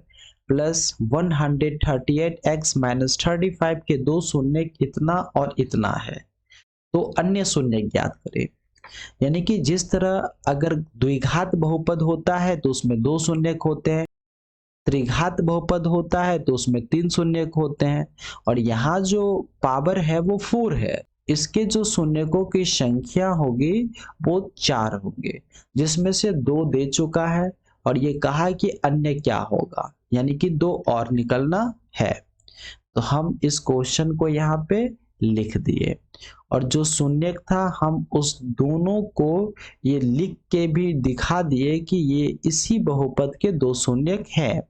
S1: plus 138x -35 के दो शून्य इतना और इतना है, तो अन्य शून्य ज्ञात करें। यानी कि जिस तरह अगर द्विघात बहुपद होता है तो उसमें दो शून्यक होते हैं, त्रिघात बहुपद होता है तो उसमें 3 शून्यक होते हैं, और यहाँ जो पावर है वो 4 है, इसके जो शून्यकों की संख्या होगी वो 4 होंगे, जिसमें से 2 दे चुका है और ये कहा कि अन्य क्या होगा, यानी कि 2 और निकलना है। तो हम इस क्वेश्चन को यहाँ पे लिख दिए। और जो शून्य था हम उस दोनों को ये लिख के भी दिखा दिए कि ये इसी बहुपद के दो शून्यक हैं।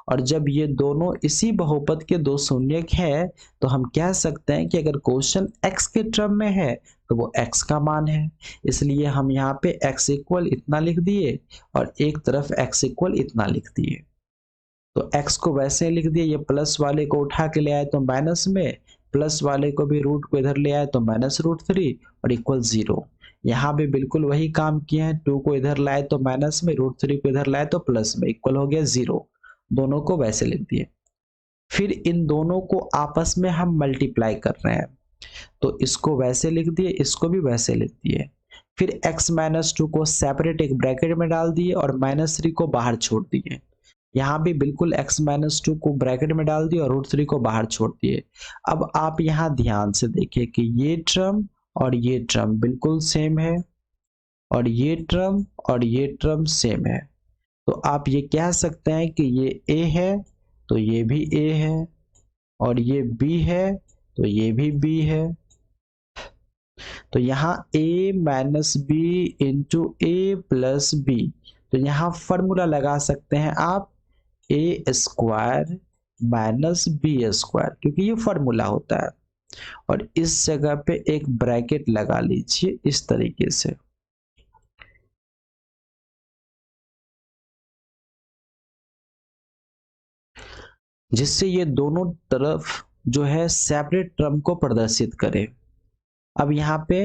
S1: और जब ये दोनों इसी बहुपद के दो शून्यक हैं तो हम कह सकते हैं कि अगर क्वेश्चन x के टर्म में है तो वो x का मान है। इसलिए हम यहाँ पे x इक्वल इतना लिख दिए और एक तरफ x इक्वल इतना लिख दिए। तो x को वैसे लिख दिए, ये प्लस वाले को उठा के ले आए तो माइनस में, प्लस वाले को भी रूट को इधर ले आए तो -√3 और इक्वल 0। यहाँ भी बिल्कुल वही काम किए हैं, 2 को इधर लाए तो माइनस में, √3 को इधर लाए तो प्लस में, इक्वल हो गया 0। दोनों को वैसे लिख दिए। फिर इन दोनों को आपस में हम मल्टीप्लाई कर रहे हैं तो इसको वैसे लिख दिए, इसको भी वैसे लिख दिए। फिर x-2 को सेपरेट एक ब्रैकेट में डाल दिए और -3 को बाहर छोड़ दिए। यहाँ भी बिल्कुल x-2 को ब्रैकेट में डाल दिए और √3 को बाहर छोड़ दिए। अब आप यहाँ ध्यान से देखिए कि ये टर्म और ये टर्म बिल्कुल सेम है और ये टर्म और ये टर्म सेम है। तो आप ये कह सकते हैं कि ये a है तो ये भी a है और ये b है तो ये भी b है। तो यहाँ a minus b into a plus b, तो यहाँ फॉर्मूला लगा सकते हैं आप a square minus B square, क्योंकि ये फॉर्मूला होता है। और इस जगह पे एक ब्रैकेट लगा लीजिए इस तरीके से। जिससे ये दोनों तरफ जो है सेपरेट टर्म को प्रदर्शित करें। अब यहाँ पे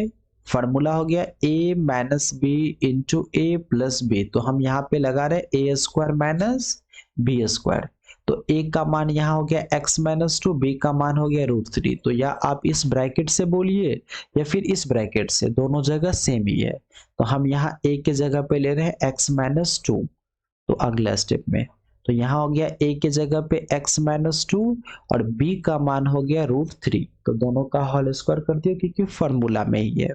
S1: फॉर्मूला हो गया a minus B into a plus B, तो हम यहाँ पे लगा रहे a square minus B square. तो a का मान यहाँ हो गया x-2, b का मान हो गया √3। तो या आप इस ब्रैकेट से बोलिए या फिर इस ब्रैकेट से, दोनों जगह सेम ही है। तो हम यहाँ a के जगह पे ले रहे हैं x-2। तो अगला स्टेप में तो यहाँ हो गया a के जगह पे x-2 और b का मान हो गया √3। तो दोनों का होल स्क्वायर कर दिया क्योंकि फॉर्मूला में ही है।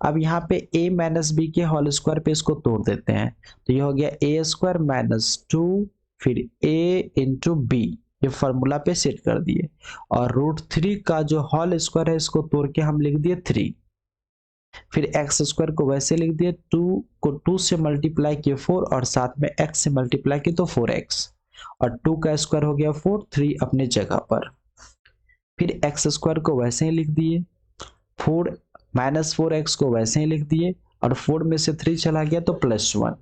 S1: अब यहाँ पे a माइनस बी के होल स्क्वायर पे इसको तोड़ देते हैं तो ये हो गया a स्क्वायर माइनस 2 फिर a इंटू बी, ये फॉर्मूला पे सेट कर दिए। और √3 का जो होल स्क्वायर है इसको तोड़ के हम लिख दिए 3। फिर एक्स स्क्वायर को वैसे लिख दिए, 2 को 2 से मल्टीप्लाई किए 4 और साथ में x से मल्टीप्लाई किए तो 4x और 2 का स्क्वायर हो गया 4, 3 अपने जगह पर। फिर एक्स स्क्वायर को वैसे ही लिख दिए, 4 माइनस 4x को वैसे ही लिख दिए और 4 में से 3 चला गया तो +1।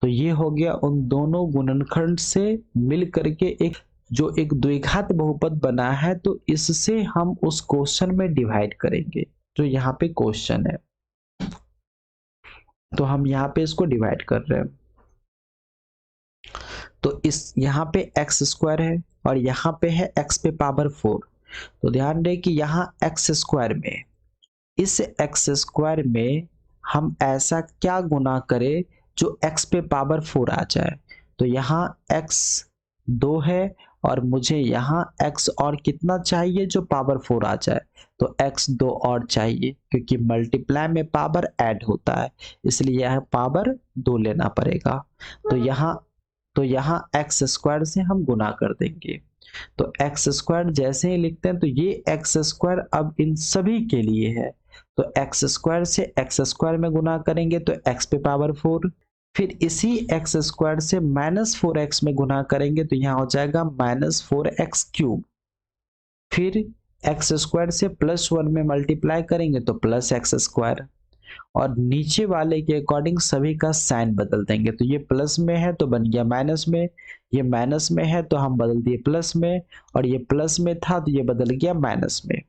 S1: तो ये हो गया उन दोनों गुणनखंड से मिल करके एक द्विघात बहुपद बना है। तो इससे हम उस क्वेश्चन में डिवाइड करेंगे जो यहाँ पे क्वेश्चन है। तो हम यहाँ पे इसको डिवाइड कर रहे हैं। तो इस यहाँ पे x स्क्वायर है और यहाँ पे है x पे पावर 4। तो ध्यान दें कि यहाँ x स्क्वायर में, इस x स्क्वायर में हम ऐसा क्या गुना करें जो x पे पावर 4 आ जाए। तो यहाँ x 2 है और मुझे यहाँ x और कितना चाहिए जो पावर 4 आ जाए, तो x 2 और चाहिए क्योंकि मल्टीप्लाई में पावर ऐड होता है, इसलिए यह पावर 2 लेना पड़ेगा। तो यहाँ x स्क्वायर से हम गुना कर देंगे। तो x स्क्वायर जैसे ही लिखते हैं तो ये x स्क्वायर अब इन सभी के लिए है। तो x स्क्वायर से x स्क्वायर में गुना करेंगे तो x पे पावर 4, फिर इसी x स्क्वायर से -4x में गुना करेंगे तो यहाँ हो जाएगा -4x क्यूब। फिर x स्क्वायर से +1 में मल्टीप्लाई करेंगे तो +x स्क्वायर और नीचे वाले के अकॉर्डिंग सभी का साइन बदल देंगे। तो ये प्लस में है तो बन गया माइनस में, ये माइनस में है तो हम बदल दिए प्लस में और ये प्लस में था तो ये बदल गया माइनस में।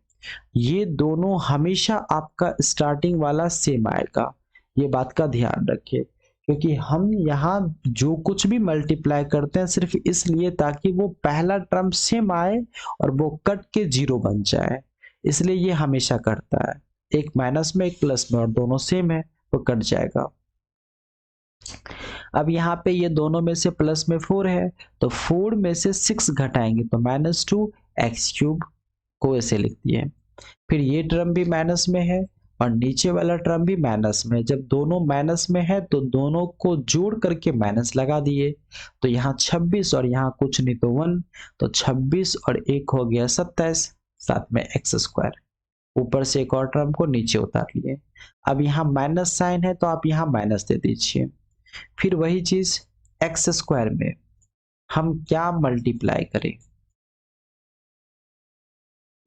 S1: ये दोनों हमेशा आपका स्टार्टिंग वाला सेम आएगा, ये बात का ध्यान रखिए। क्योंकि हम यहाँ जो कुछ भी मल्टीप्लाई करते हैं सिर्फ इसलिए ताकि वो पहला टर्म सेम आए और वो कट के 0 बन जाए, इसलिए ये हमेशा करता है। एक माइनस में एक प्लस में और दोनों सेम है तो कट जाएगा। अब यहाँ पे ये दोनों में से प्लस में 4 है तो 4 में से 6 घटाएंगे तो -2x³ को ऐसे लिख दिए। फिर ये टर्म भी माइनस में है और नीचे वाला टर्म भी माइनस में है। जब दोनों माइनस में है तो दोनों को जोड़ करके माइनस लगा दिए। तो यहाँ 26 और यहाँ कुछ नहीं तो 1, तो 26 और 1 हो गया 27। साथ में एक्स स्क्वायर, ऊपर से एक और टर्म को नीचे उतार लिए। अब यहाँ माइनस साइन है तो आप यहाँ माइनस दे दीजिए। फिर वही चीज एक्स स्क्वायर में हम क्या मल्टीप्लाई करें,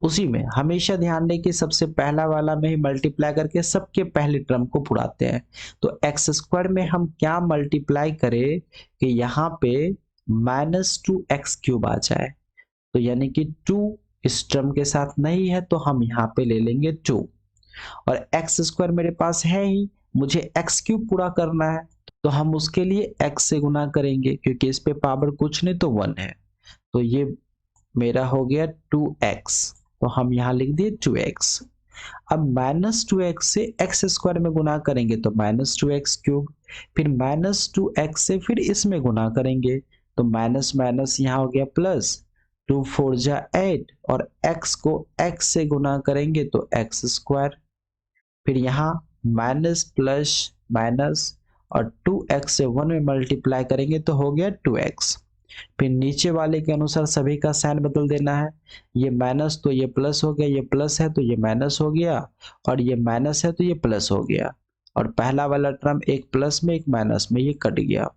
S1: उसी में हमेशा ध्यान दें कि सबसे पहला वाला में ही मल्टीप्लाई करके सबके पहले टर्म को बुढ़ाते हैं। तो एक्स स्क्वायर में हम क्या मल्टीप्लाई करें कि यहाँ पे -2x³ आ जाए। तो यानी कि 2 इस टर्म के साथ नहीं है तो हम यहाँ पे ले लेंगे 2, और एक्स स्क्वायर मेरे पास है ही, मुझे x³ पूरा करना है तो हम उसके लिए x से गुना करेंगे क्योंकि इस पे पावर कुछ नहीं तो 1 है। तो ये मेरा हो गया 2x, तो हम यहाँ लिख दिए 2x। अब -2x से x स्क्वायर में गुना करेंगे तो -2x³, फिर -2x से फिर इसमें गुना करेंगे तो माइनस माइनस यहाँ हो गया प्लस, 2 4 जा 8, और x को x से गुना करेंगे तो x स्क्वायर, फिर यहाँ माइनस प्लस माइनस, और 2x से 1 में मल्टीप्लाई करेंगे तो हो गया 2x। फिर नीचे वाले के अनुसार सभी का साइन बदल देना है, ये माइनस तो ये प्लस हो गया, ये प्लस है तो ये माइनस हो गया, और ये माइनस है तो ये प्लस हो गया, और पहला वाला टर्म एक प्लस में एक माइनस में ये कट गया।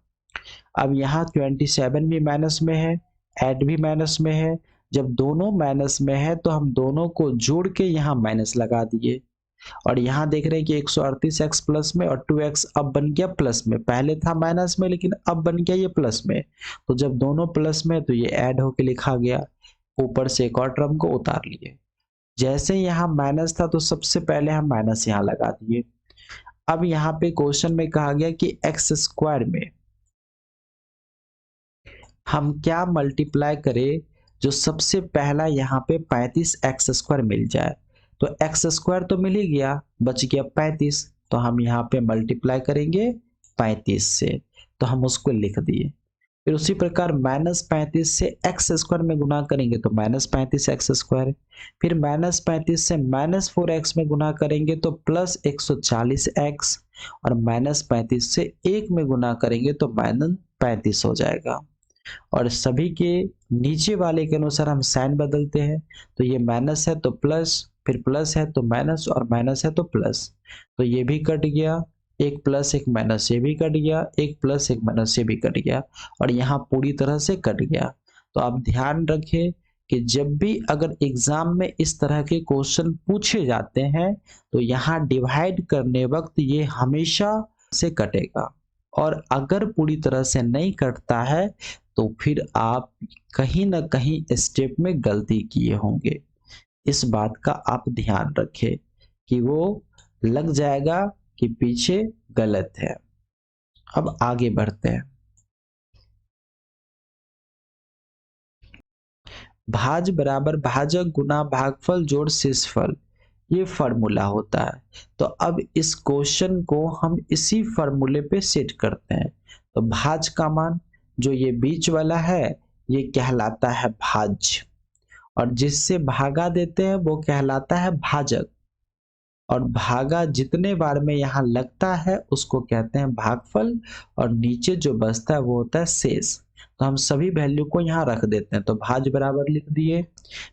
S1: अब यहाँ 27 भी माइनस में है, 8 भी माइनस में है। जब दोनों माइनस में है तो हम दोनों को जोड़ के यहाँ माइनस लगा दिए, और यहाँ देख रहे हैं कि 138x प्लस में और 2x अब बन गया प्लस में, पहले था माइनस में लेकिन अब बन गया ये प्लस में। तो जब दोनों प्लस में तो ये ऐड होके लिखा गया, ऊपर से एक और टर्म को उतार लिए। जैसे यहाँ माइनस था तो सबसे पहले हम माइनस यहाँ लगा दिए। अब यहाँ पे क्वेश्चन में कहा गया कि एक्स स्क्वायर में हम क्या मल्टीप्लाई करें जो सबसे पहला यहाँ पे 35x² मिल जाए। तो एक्स स्क्वायर तो मिल ही गया, बच गया 35, तो हम यहाँ पे मल्टीप्लाई करेंगे 35 से, तो हम उसको लिख दिए। फिर उसी प्रकार -35 से x² में गुना करेंगे तो -35x², फिर -35 से -4x में गुना करेंगे तो +140x, और -35 से 1 में गुना करेंगे तो -35 हो जाएगा। और सभी के नीचे वाले के अनुसार हम साइन बदलते हैं, तो ये माइनस है तो प्लस, फिर प्लस है तो माइनस, और माइनस है तो प्लस, तो ये भी कट गया, एक प्लस एक माइनस ये भी कट गया, एक प्लस एक माइनस ये भी कट गया, और यहाँ पूरी तरह से कट गया। तो आप ध्यान रखें कि जब भी अगर एग्जाम में इस तरह के क्वेश्चन पूछे जाते हैं तो यहाँ डिवाइड करने वक्त ये हमेशा से कटेगा, और अगर पूरी तरह से नहीं कटता है तो फिर आप कहीं ना कहीं स्टेप में गलती किए होंगे। इस बात का आप ध्यान रखें कि वो लग जाएगा कि पीछे गलत है। अब आगे बढ़ते हैं। भाज बराबर भाजक गुना भागफल जोड़ शेषफल, ये फॉर्मूला होता है। तो अब इस क्वेश्चन को हम इसी फॉर्मूले पे सेट करते हैं। तो भाज का मान जो ये बीच वाला है ये कहलाता है भाज्य, और जिससे भागा देते हैं वो कहलाता है भाजक, और भागा जितने बार में यहाँ लगता है उसको कहते हैं भागफल, और नीचे जो बचता है वो होता है शेष। तो हम सभी वैल्यू को यहाँ रख देते हैं, तो भाज बराबर लिख दिए,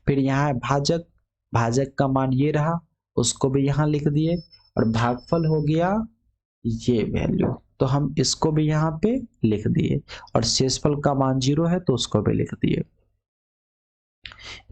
S1: फिर यहाँ है भाजक, भाजक का मान ये रहा, उसको भी यहाँ लिख दिए, और भागफल हो गया ये वैल्यू, तो हम इसको भी यहाँ पे लिख दिए, और शेषफल का मान 0 है तो उसको भी लिख दिए।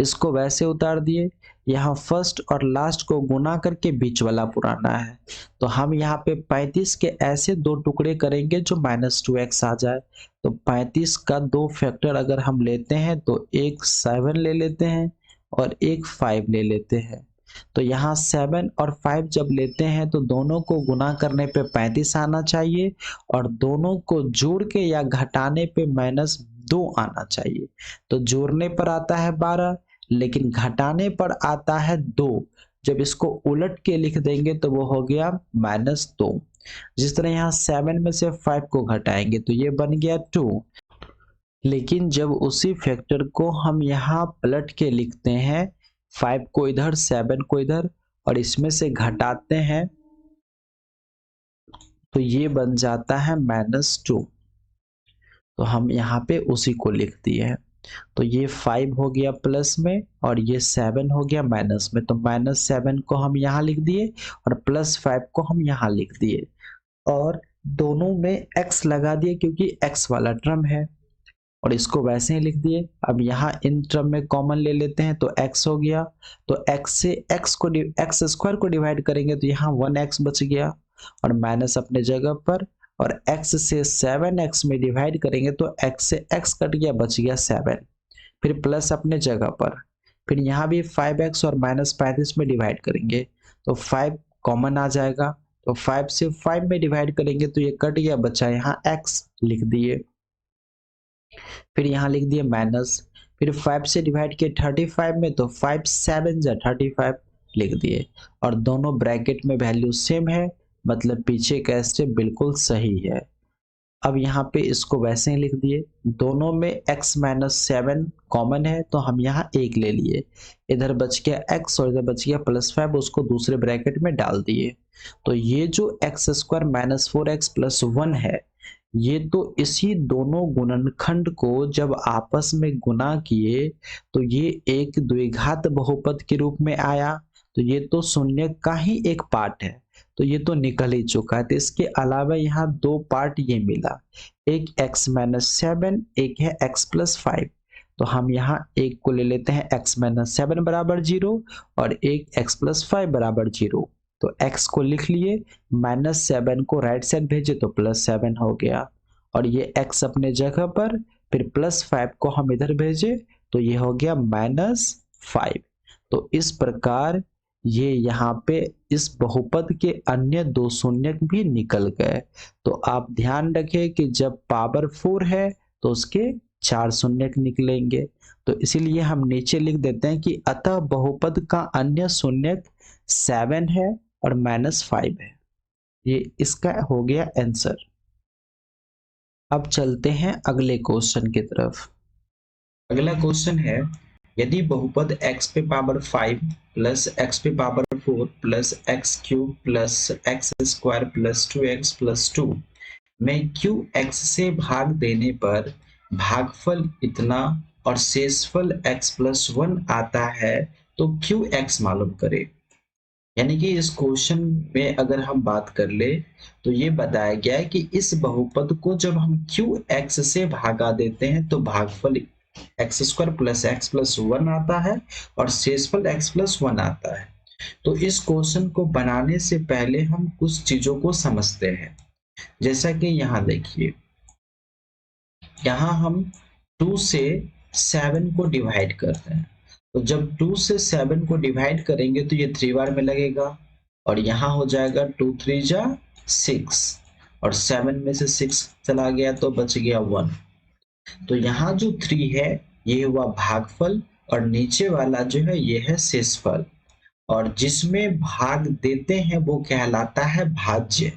S1: इसको वैसे उतार दिए, यहाँ फर्स्ट और लास्ट को गुना करके बीच वाला पुराना है, तो हम यहाँ पे 35 के ऐसे दो टुकड़े करेंगे जो -2x आ जाए। तो 35 का 2 फैक्टर अगर हम लेते हैं तो एक 7 ले लेते हैं और एक 5 ले लेते हैं। तो यहाँ 7 और 5 जब लेते हैं तो दोनों को गुना करने पे 35 आना चाहिए, और दोनों को जोड़ के या घटाने पे -2 आना चाहिए। तो जोड़ने पर आता है 12, लेकिन घटाने पर आता है 2। जब इसको उलट के लिख देंगे तो वो हो गया -2। जिस तरह यहाँ 7 में से 5 को घटाएंगे तो ये बन गया 2, लेकिन जब उसी फैक्टर को हम यहाँ पलट के लिखते हैं, 5 को इधर 7 को इधर और इसमें से घटाते हैं तो ये बन जाता है -2। तो हम यहाँ पे उसी को लिख दिए हैं। तो ये 5 हो गया प्लस में और ये 7 हो गया माइनस में। तो -7 को हम यहाँ लिख दिए और +5 को हम यहाँ लिख दिए और दोनों में x लगा दिए क्योंकि x वाला टर्म है और इसको वैसे ही लिख दिए। अब यहाँ इन टर्म में कॉमन ले लेते हैं तो x हो गया। तो x से x स्क्वायर को डिवाइड करेंगे तो यहाँ 1x बच गया और माइनस अपने जगह पर, और x से 7x में डिवाइड करेंगे तो x से x कट गया, बच गया 7। फिर प्लस अपने जगह पर, फिर यहाँ भी 5x और -35 में डिवाइड करेंगे तो 5 कॉमन आ जाएगा। तो 5 से 5 में डिवाइड करेंगे तो ये कट गया, बचा यहाँ x लिख दिए। फिर यहाँ लिख दिए माइनस, फिर 5 से डिवाइड किए 35 में तो 5 7 जा 35 लिख दिए और दोनों ब्रैकेट में वैल्यू सेम है, मतलब पीछे का स्टेप बिल्कुल सही है। अब यहाँ पे इसको वैसे ही लिख दिए। दोनों में x -7 कॉमन है तो हम यहाँ 1 ले लिए, इधर बच गया x और इधर बच गया +5, उसको दूसरे ब्रैकेट में डाल दिए। तो ये जो x स्क्वायर -4x + 1 है, ये तो इसी दोनों गुणनखंड को जब आपस में गुना किए तो ये एक द्विघात बहुपद के रूप में आया। तो ये तो शून्य का ही एक पार्ट है, तो ये तो निकल ही चुका है। तो इसके अलावा यहाँ दो पार्ट ये मिला, एक x -7, एक है x + 5। तो हम यहाँ एक को ले लेते हैं x -7 बराबर 0 और एक x + 5 बराबर 0। तो x को लिख लिए, -7 को राइट साइड भेजे तो +7 हो गया और ये x अपने जगह पर, फिर +5 को हम इधर भेजे तो ये हो गया -5। तो इस प्रकार ये यहाँ पे इस बहुपद के अन्य दो शून्यक भी निकल गए। तो आप ध्यान रखें कि जब पावर 4 है तो उसके 4 शून्यक निकलेंगे। तो इसीलिए हम नीचे लिख देते हैं कि अतः बहुपद का अन्य शून्यक 7 है और -5 है। ये इसका हो गया आंसर। अब चलते हैं अगले क्वेश्चन की तरफ। अगला क्वेश्चन है, यदि बहुपद x पे पावर 5 प्लस x पे power 4 plus x cube plus x square plus 2x plus 2 में qx से भाग देने पर भागफल इतना और शेषफल x प्लस 1 आता है तो qx मालूम करें। यानी कि इस क्वेश्चन में अगर हम बात कर ले तो ये बताया गया है कि इस बहुपद को जब हम qx से भागा देते हैं तो भागफल x square plus x plus 1 आता है और शेषफल x प्लस 1 आता है। तो इस क्वेश्चन को बनाने से पहले हम कुछ चीजों को समझते हैं। जैसा कि यहाँ देखिए, यहाँ हम 2 से 7 को डिवाइड करते हैं। तो जब 2 से 7 को डिवाइड करेंगे तो ये 3 बार में लगेगा और यहाँ हो जाएगा 2 3 जा 6 और 7 में से 6 चला गया तो बच गया 1। तो यहाँ जो 3 है ये हुआ भागफल और नीचे वाला जो है ये है शेषफल, और जिसमें भाग देते हैं वो कहलाता है भाज्य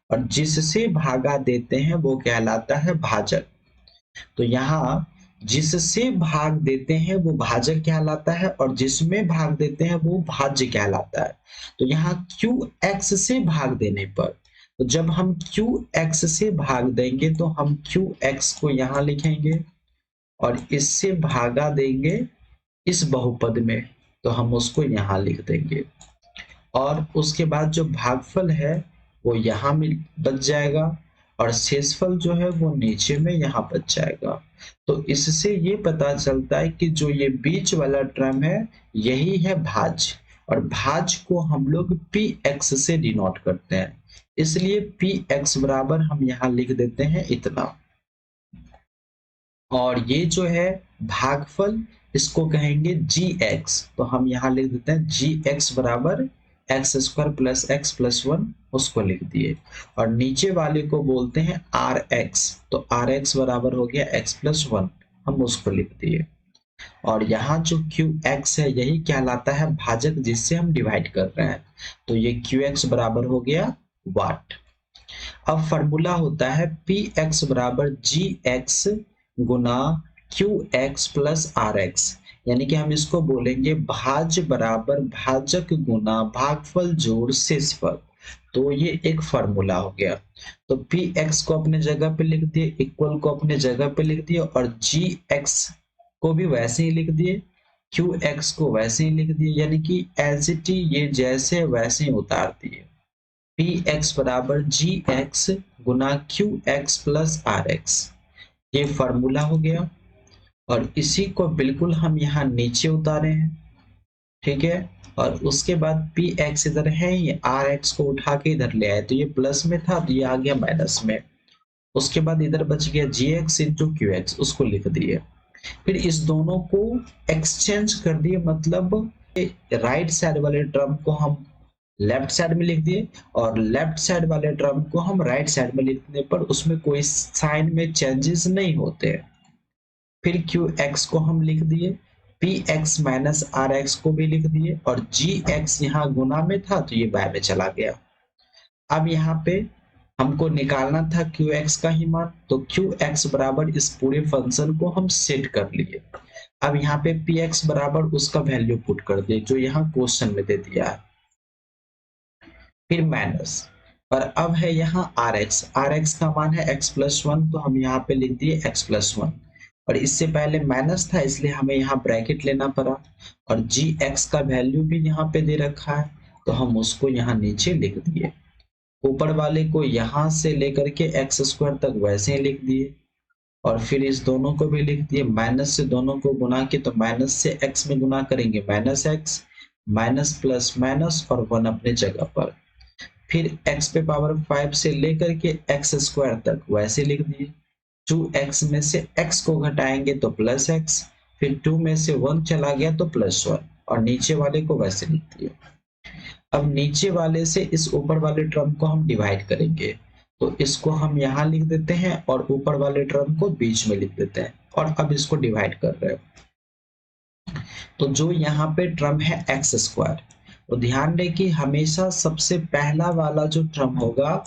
S1: और जिससे भागा देते हैं वो कहलाता है भाजक। तो यहाँ जिससे भाग देते हैं वो भाजक कहलाता है और जिसमें भाग देते हैं वो भाज्य कहलाता है। तो यहाँ qx से भाग देने पर, तो जब हम qx से भाग देंगे तो हम qx को यहाँ लिखेंगे और इससे भागा देंगे इस बहुपद में तो हम उसको यहाँ लिख देंगे और उसके बाद जो भागफल है वो यहाँ में बच जाएगा और शेषफल जो है वो नीचे में यहाँ बच जाएगा। तो इससे ये पता चलता है कि जो ये बीच वाला टर्म है यही है भाज्य और भाज्य को हम लोग px से डिनोट करते हैं, इसलिए px बराबर हम यहाँ लिख देते हैं इतना। और ये जो है भागफल इसको कहेंगे gx, तो हम यहाँ लिख देते हैं gx बराबर x square plus x plus 1, उसको लिख दिए और नीचे वाले को बोलते हैं rx, तो rx बराबर हो गया x प्लस 1, हम उसको लिख दिए। और यहाँ जो qx है यही कहलाता है भाजक जिससे हम डिवाइड कर रहे हैं, तो ये qx बराबर हो गया वाट। अब फॉर्मूला होता है px बराबर gx गुना qx प्लस rx, यानी कि हम इसको बोलेंगे भाज्य बराबर भाजक गुना भागफल जोड़ शेषफल। तो ये एक फॉर्मूला हो गया। तो px को अपने जगह पे लिख दिए, इक्वल को अपने जगह पे लिख दिए और gx को भी वैसे ही लिख दिए, क्यू एक्स को वैसे ही लिख दिए, यानी कि एज इट ये जैसे वैसे ही उतार दिए। पी एक्स बराबर जी एक्स गुना Q x plus R x, ये फॉर्मूला हो गया। और इसी को बिल्कुल हम यहाँ नीचे उतारे हैं, ठीक है। और उसके बाद पी एक्स इधर है, ये आर एक्स को उठा के इधर ले आए, तो ये प्लस में था तो ये आ गया माइनस में। उसके बाद इधर बच गया जी एक्स इंटू क्यू एक्स, उसको लिख दिए। फिर इस दोनों को एक्सचेंज कर दिए, मतलब राइट साइड वाले टर्म को हम लेफ्ट साइड में लिख दिए और लेफ्ट साइड वाले टर्म को हम राइट साइड में लिखने पर उसमें कोई साइन में चेंजेस नहीं होते हैं। फिर क्यू एक्स को हम लिख दिए, P X minus R X को भी लिख दिए, और जी एक्स यहाँ गुना में था तो ये बाय में चला गया। अब यहाँ पे हमको निकालना था क्यू एक्स का ही मान, तो क्यू एक्स बराबर इस पूरे फंक्शन को हम सेट कर लिए। अब यहाँ पे पी एक्स बराबर उसका वैल्यू पुट कर दिए जो यहाँ क्वेश्चन में दे दिया है, फिर माइनस, और अब है यहाँ आर एक्स का मान है एक्स प्लस वन, तो हम यहाँ पे लिख दिए एक्स प्लस वन, और इससे पहले माइनस था इसलिए हमें यहाँ ब्रैकेट लेना पड़ा, और जी एक्स का वैल्यू भी यहाँ पे दे रखा है तो हम उसको यहाँ नीचे लिख दिए। ऊपर वाले को यहाँ से लेकर के एक्स स्क्वायर तक वैसे ही लिख दिए, और फिर इस दोनों को भी लिख दिए। माइनस से दोनों को गुना के तो माइनस से एक्स में गुना करेंगे minus x, minus plus minus और वन अपने जगह पर। फिर x पे पावर 5 से लेकर के एक्स स्क्वायर तक वैसे लिख दिए। 2x में से x को घटाएंगे तो प्लस x, फिर 2 में से 1 चला गया तो प्लस 1, और नीचे वाले को वैसे लिख दिए। अब नीचे वाले से इस ऊपर वाले टर्म को हम डिवाइड करेंगे, तो इसको हम यहाँ लिख देते हैं और ऊपर वाले टर्म को बीच में लिख देते हैं, और अब इसको डिवाइड कर रहे हैं। तो जो यहाँ पे टर्म है एक्स स्क्वायर, तो ध्यान दें कि हमेशा सबसे पहला वाला जो टर्म होगा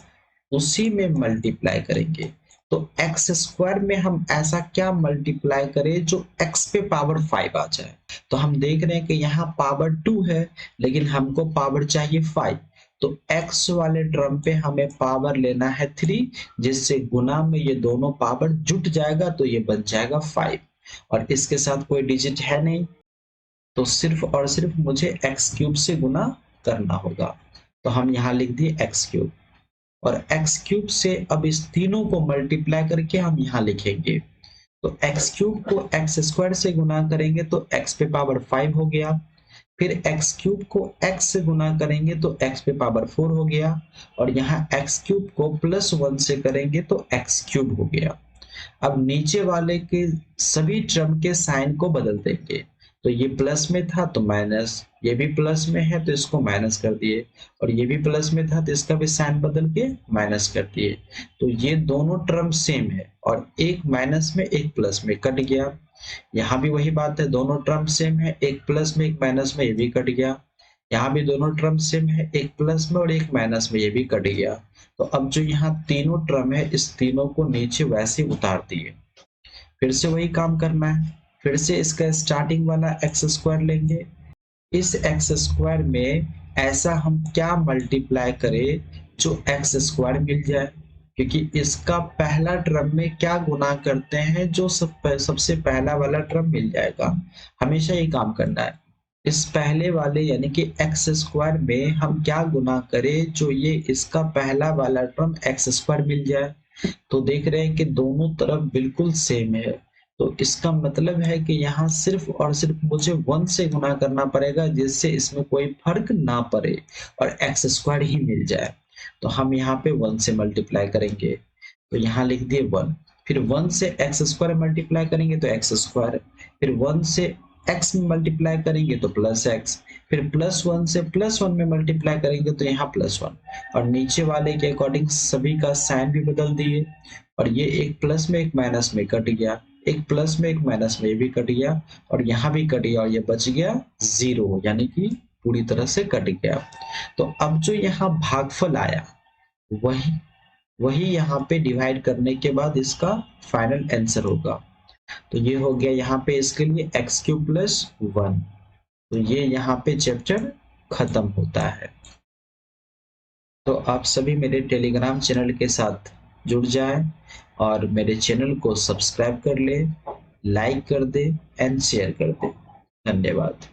S1: उसी में मल्टीप्लाई करेंगे। तो एक्स स्क्वायर में हम ऐसा क्या मल्टीप्लाई करें जो एक्स पे पावर 5 आ जाए। तो हम देख रहे हैं कि यहाँ पावर 2 है लेकिन हमको पावर चाहिए 5, तो x वाले टर्म पे हमें पावर लेना है 3, जिससे गुना में ये दोनों पावर जुट जाएगा तो ये बन जाएगा 5, और इसके साथ कोई डिजिट है नहीं तो सिर्फ और सिर्फ मुझे एक्स क्यूब से गुना करना होगा। तो हम यहाँ लिख दिए एक्स क्यूब, और एक्स क्यूब से अब इस तीनों को मल्टीप्लाई करके हम यहाँ लिखेंगे। तो एक्स क्यूब को एक्स स्क्वायर से गुना करेंगे तो एक्स पे पावर 5 हो गया, फिर एक्स क्यूब को एक्स से गुना करेंगे तो एक्स पे पावर 4 हो गया, और यहाँ एक्स क्यूब को प्लस 1 से करेंगे तो एक्स क्यूब हो गया। अब नीचे वाले के सभी टर्म के साइन को बदल देंगे, तो ये प्लस में था तो माइनस, ये भी प्लस में है तो इसको माइनस कर दिए, और ये भी प्लस में था तो इसका भी साइन बदल के माइनस कर दिए। तो ये दोनों टर्म सेम है और एक माइनस में एक प्लस में कट गया। यहाँ भी वही बात है, दोनों टर्म सेम है, एक प्लस में एक माइनस में ये भी कट गया। यहाँ भी दोनों टर्म सेम है, एक प्लस में और एक माइनस में ये भी कट गया। तो अब जो यहाँ तीनों टर्म है इस तीनों को नीचे वैसे उतार दिए। फिर से वही काम करना है, फिर से इसका स्टार्टिंग वाला एक्स स्क्वायर लेंगे। इस एक्स स्क्वायर में ऐसा हम क्या मल्टीप्लाई करें जो एक्स स्क्वायर मिल जाए, क्योंकि इसका पहला टर्म में क्या गुना करते हैं जो सबसे पहला वाला टर्म मिल जाएगा। हमेशा ये काम करना है। इस पहले वाले यानी कि एक्स स्क्वायर में हम क्या गुना करें जो ये इसका पहला वाला टर्म एक्स स्क्वायर मिल जाए। तो देख रहे हैं कि दोनों तरफ बिल्कुल सेम है, तो इसका मतलब है कि यहाँ सिर्फ और सिर्फ मुझे 1 से गुना करना पड़ेगा जिससे इसमें कोई फर्क ना पड़े और एक्स स्क्वायर ही मिल जाए। तो हम यहाँ पे 1 से मल्टीप्लाई करेंगे, तो यहाँ लिख दिए 1, फिर 1 से एक्स स्क्वायर मल्टीप्लाई करेंगे तो एक्स स्क्वायर, फिर 1 से एक्स में मल्टीप्लाई करेंगे तो प्लस एक्स, फिर प्लस 1 से प्लस 1 में मल्टीप्लाई करेंगे तो यहाँ प्लस 1, और नीचे वाले के अकॉर्डिंग सभी का साइन भी बदल दिए, और ये एक प्लस में एक माइनस में कट गया, एक प्लस में एक माइनस में भी कट गया, और यहाँ भी कट गया, और ये बच गया 0, यानी कि पूरी तरह से कट गया। तो अब जो यहाँ भागफल आया वही वही यहाँ पे डिवाइड करने के बाद इसका फाइनल आंसर होगा। तो ये हो गया यहाँ पे इसके लिए एक्स क्यूब प्लस 1। तो ये यहाँ पे चैप्टर खत्म होता है। तो आप सभी मेरे टेलीग्राम चैनल के साथ जुड़ जाएं और मेरे चैनल को सब्सक्राइब कर ले लाइक कर दे एंड शेयर कर दे। धन्यवाद।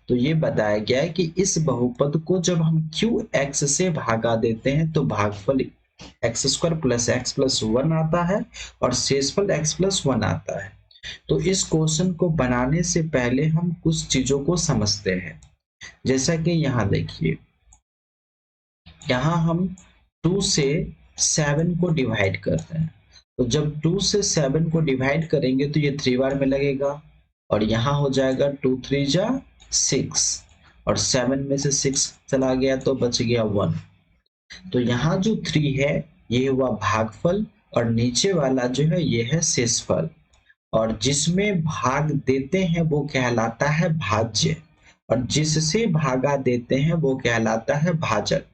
S1: तो ये बताया गया है कि इस बहुपद को जब हम क्यू एक्स से भागा देते हैं तो भागफल x square plus x plus one आता है और शेषफल एक्स प्लस वन आता है। तो इस क्वेश्चन को बनाने से पहले हम कुछ चीजों को समझते हैं। जैसा कि यहाँ देखिए, यहाँ हम 2 से 7 को डिवाइड करते हैं। तो जब 2 से 7 को डिवाइड करेंगे तो ये 3 बार में लगेगा और यहाँ हो जाएगा 2 3 जा 6 और 7 में से 6 चला गया तो बच गया 1। तो यहाँ जो 3 है ये हुआ भागफल और नीचे वाला जो है ये है शेषफल, और जिसमें भाग देते हैं वो कहलाता है भाज्य और जिससे भागा देते हैं वो कहलाता है भाजक।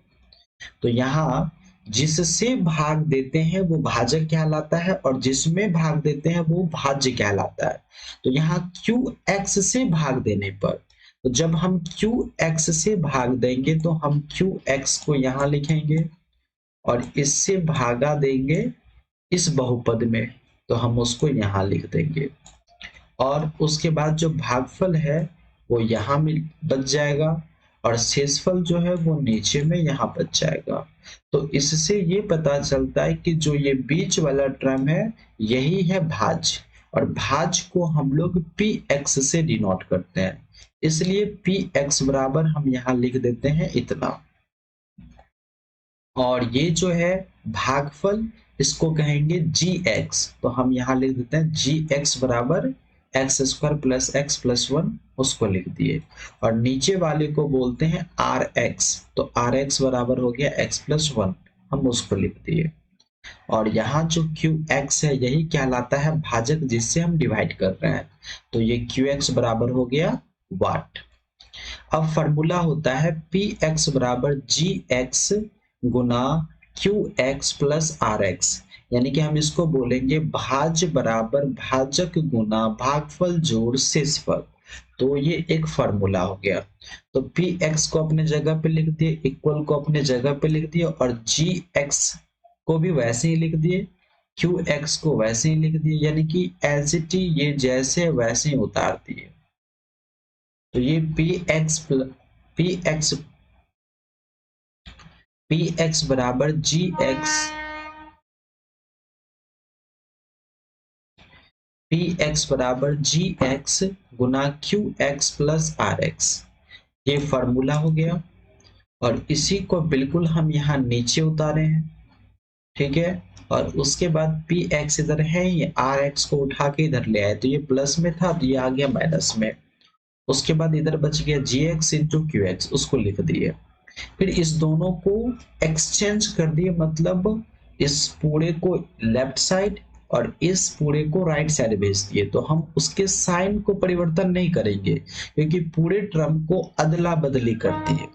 S1: तो यहाँ जिससे भाग देते हैं वो भाजक कहलाता है और जिसमें भाग देते हैं वो भाज्य कहलाता है। तो यहाँ क्यू एक्स से भाग देने पर, तो जब हम क्यू एक्स से भाग देंगे तो हम क्यू एक्स को यहाँ लिखेंगे और इससे भागा देंगे इस बहुपद में तो हम उसको यहाँ लिख देंगे। और उसके बाद जो भागफल है वो यहाँ में बच जाएगा और शेषफल जो है वो नीचे में यहाँ बच जाएगा। तो इससे ये पता चलता है कि जो ये बीच वाला टर्म है यही है भाज्य, और भाज्य को हम लोग पी एक्स से डिनोट करते हैं, इसलिए पी एक्स बराबर हम यहाँ लिख देते हैं इतना। और ये जो है भागफल इसको कहेंगे जी एक्स, तो हम यहाँ लिख देते हैं जी एक्स बराबर x square plus x plus one, उसको लिख दिए। और नीचे वाले को बोलते हैं आर एक्स, तो आर एक्स बराबर हो गया एक्स प्लस वन, हम उसको लिख दिए। और यहाँ जो क्यू एक्स है यही कहलाता है भाजक जिससे हम डिवाइड कर रहे हैं, तो ये क्यू एक्स बराबर हो गया वाट। अब फॉर्मूला होता है पी एक्स बराबर जी एक्स गुना Q x plus R x, यानी कि हम इसको बोलेंगे भाज्य बराबर भाजक गुना भागफल जोड़ शेषफल। तो ये एक फॉर्मूला हो गया। तो पी एक्स को अपने जगह पे लिख दिए, इक्वल को अपने जगह पे लिख दिए, और जी एक्स को भी वैसे ही लिख दिए, क्यू एक्स को वैसे ही लिख दिए, यानी कि एज इट इज ये जैसे वैसे ही उतार दिए। तो ये पी एक्स बराबर जी एक्स, पी एक्स बराबर जी एक्स गुना Q x plus R x, ये फॉर्मूला हो गया। और इसी को बिल्कुल हम यहाँ नीचे उतारे हैं, ठीक है। और उसके बाद पी एक्स इधर है, ये आर एक्स को उठा के इधर ले आए, तो ये प्लस में था तो ये आ गया माइनस में। उसके बाद इधर बच गया जी एक्स इंटू क्यू एक्स, उसको लिख दिए। फिर इस दोनों को एक्सचेंज कर दिए, मतलब इस पूरे को लेफ्ट साइड और इस पूरे को राइट साइड भेज दिए। तो हम उसके साइन को परिवर्तन नहीं करेंगे क्योंकि पूरे टर्म को अदला बदली कर दिए।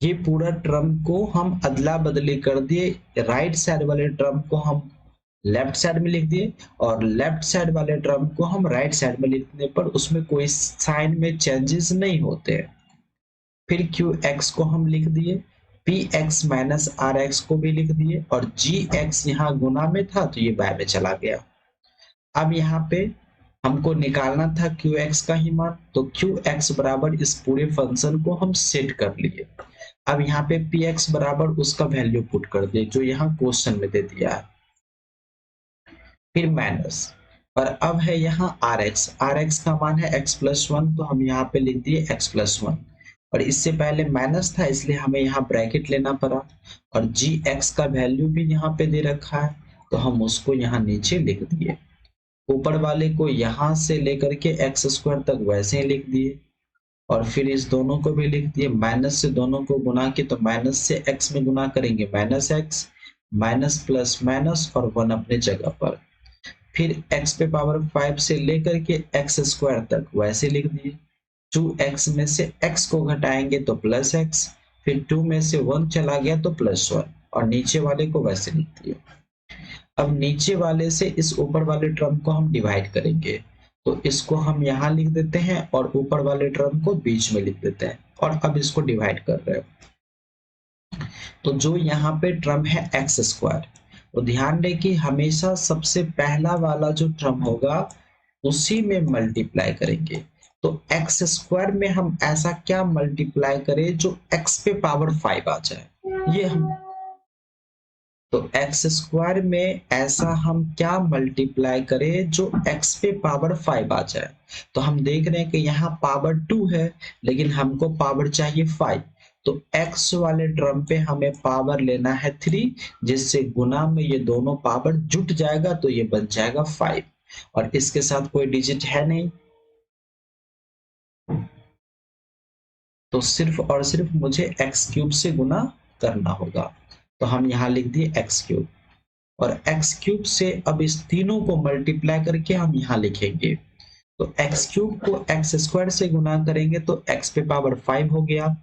S1: ये पूरा टर्म को हम अदला बदली कर दिए, राइट साइड वाले टर्म को हम लेफ्ट साइड में लिख दिए और लेफ्ट साइड वाले टर्म को हम राइट साइड में लिखने पर उसमें कोई साइन में चेंजेस नहीं होते हैं। फिर क्यू एक्स को हम लिख दिए, P X minus R X को भी लिख दिए, और जी एक्स यहाँ गुना में था तो ये बाय में चला गया। अब यहाँ पे हमको निकालना था क्यू एक्स का ही मान, तो क्यू एक्स बराबर इस पूरे फंक्शन को हम सेट कर लिए। अब यहाँ पे पी एक्स बराबर उसका वैल्यू पुट कर दिए जो यहाँ क्वेश्चन में दे दिया है, फिर माइनस, और अब है यहाँ आर एक्स का मान है एक्स प्लस वन, तो हम यहाँ पे लिख दिए एक्स प्लस वन, और इससे पहले माइनस था इसलिए हमें यहाँ ब्रैकेट लेना पड़ा, और जी एक्स का वैल्यू भी यहाँ पे दे रखा है तो हम उसको यहाँ नीचे लिख दिए। ऊपर वाले को यहाँ से लेकर के एक्स स्क्वायर तक वैसे ही लिख दिए, और फिर इस दोनों को भी लिख दिए। माइनस से दोनों को गुना के तो माइनस से एक्स में गुना करेंगे minus x, minus plus minus और वन अपने जगह पर। फिर x पे पावर 5 से लेकर के x स्क्वायर तक वैसे लिख दिए। 2x में से x को घटाएंगे तो प्लस x, फिर 2 में से 1 चला गया तो प्लस 1, और नीचे वाले को वैसे लिख दिए। अब नीचे वाले से इस ऊपर वाले टर्म को हम डिवाइड करेंगे, तो इसको हम यहाँ लिख देते हैं और ऊपर वाले टर्म को बीच में लिख देते हैं, और अब इसको डिवाइड कर रहे हैं। तो जो यहाँ पे टर्म है एक्स स्क्वायर, तो ध्यान दें कि हमेशा सबसे पहला वाला जो टर्म होगा उसी में मल्टीप्लाई करेंगे। तो एक्स स्क्वायर में हम ऐसा क्या मल्टीप्लाई करें जो एक्स पे पावर 5 आ जाए, ये हम, तो एक्स स्क्वायर में ऐसा हम क्या मल्टीप्लाई करें जो एक्स पे पावर 5 आ जाए। तो हम देख रहे हैं कि यहाँ पावर 2 है लेकिन हमको पावर चाहिए 5, तो x वाले टर्म पे हमें पावर लेना है 3, जिससे गुना में ये दोनों पावर जुट जाएगा तो ये बन जाएगा 5, और इसके साथ कोई डिजिट है नहीं, तो सिर्फ और सिर्फ मुझे x क्यूब से गुना करना होगा। तो हम यहाँ लिख दिए x क्यूब, और x क्यूब से अब इस तीनों को मल्टीप्लाई करके हम यहाँ लिखेंगे। तो x क्यूब को x स्क्वायर से गुना करेंगे तो x पे पावर 5 हो गया,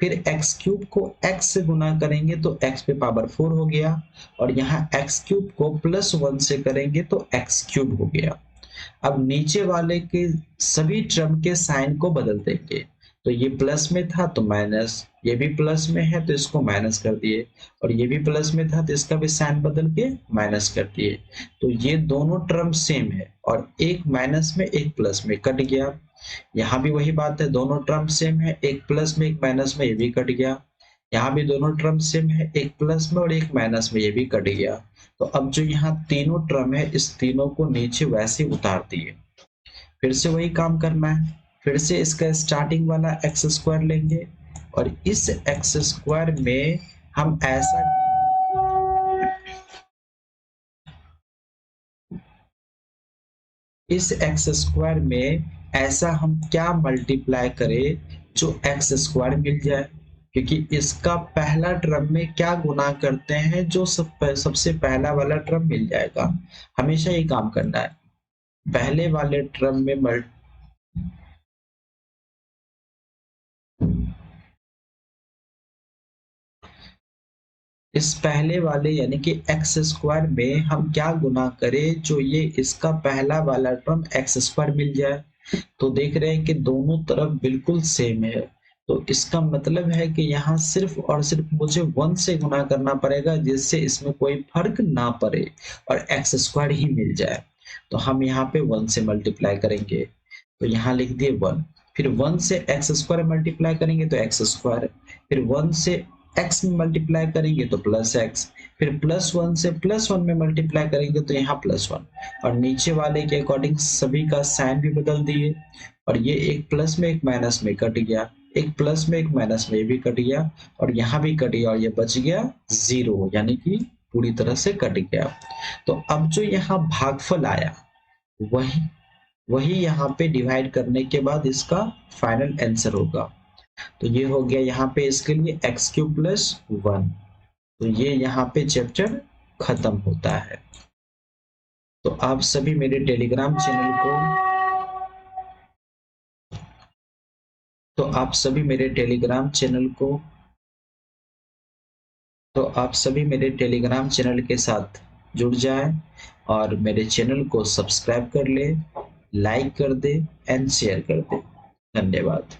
S1: फिर x क्यूब को x से गुना करेंगे तो x पे पावर 4 हो गया, और यहाँ x क्यूब को प्लस 1 से करेंगे तो x क्यूब हो गया। अब नीचे वाले के सभी टर्म के साइन को बदल देंगे, तो ये प्लस में था तो माइनस, ये भी प्लस में है तो इसको माइनस कर दिए, और ये भी प्लस में था तो इसका भी साइन बदल के माइनस कर दिए। तो ये दोनों टर्म सेम है और एक माइनस में एक प्लस में कट गया। यहाँ भी वही बात है, दोनों टर्म सेम है, एक प्लस में एक माइनस में, ये भी कट गया। यहाँ भी दोनों टर्म सेम है, एक प्लस में और एक माइनस में, ये भी कट गया। तो अब जो यहाँ तीनों टर्म है इस तीनों को नीचे वैसे उतार दिए। फिर से वही काम करना है, फिर से इसका स्टार्टिंग वाला एक्स स्क्वायर लेंगे और इस एक्स स्क्वायर में हम ऐसा इस एक्स स्क्वायर में ऐसा हम क्या मल्टीप्लाई करें जो एक्स स्क्वायर मिल जाए, क्योंकि इसका पहला टर्म में क्या गुना करते हैं जो सबसे पहला वाला टर्म मिल जाएगा। हमेशा ये काम करना है, पहले वाले टर्म में इस पहले वाले यानी कि एक्स स्क्वायर में हम क्या गुना करें जो ये इसका पहला वाला टर्म एक्स स्क्वायर मिल जाए। तो देख रहे हैं कि दोनों तरफ बिल्कुल सेम है, तो इसका मतलब है कि यहाँ सिर्फ और सिर्फ मुझे 1 से गुना करना पड़ेगा जिससे इसमें कोई फर्क ना पड़े और एक्स स्क्वायर ही मिल जाए। तो हम यहाँ पे 1 से मल्टीप्लाई करेंगे, तो यहाँ लिख दिए 1, फिर 1 से एक्स स्क्वायर मल्टीप्लाई करेंगे तो एक्स स्क्वायर, फिर 1 से एक्स में मल्टीप्लाई करेंगे तो प्लस एक्स, फिर प्लस 1 से प्लस 1 में मल्टीप्लाई करेंगे तो यहाँ प्लस 1, और नीचे वाले के अकॉर्डिंग सभी का साइन भी बदल दिए, और ये एक प्लस में एक माइनस में कट गया, एक प्लस में एक माइनस में भी कट गया, और यहाँ भी कट गया, और ये बच गया 0, यानी कि पूरी तरह से कट गया। तो अब जो यहाँ भागफल आया वही वही यहाँ पे डिवाइड करने के बाद इसका फाइनल आंसर होगा। तो ये हो गया यहाँ पे इसके लिए x³ + 1। तो ये यहाँ पे चैप्टर खत्म होता है। तो आप सभी मेरे टेलीग्राम चैनल को तो आप सभी मेरे टेलीग्राम चैनल को तो आप सभी मेरे टेलीग्राम चैनल के साथ जुड़ जाएं और मेरे चैनल को सब्सक्राइब कर ले, लाइक कर दे एंड शेयर कर दे। धन्यवाद।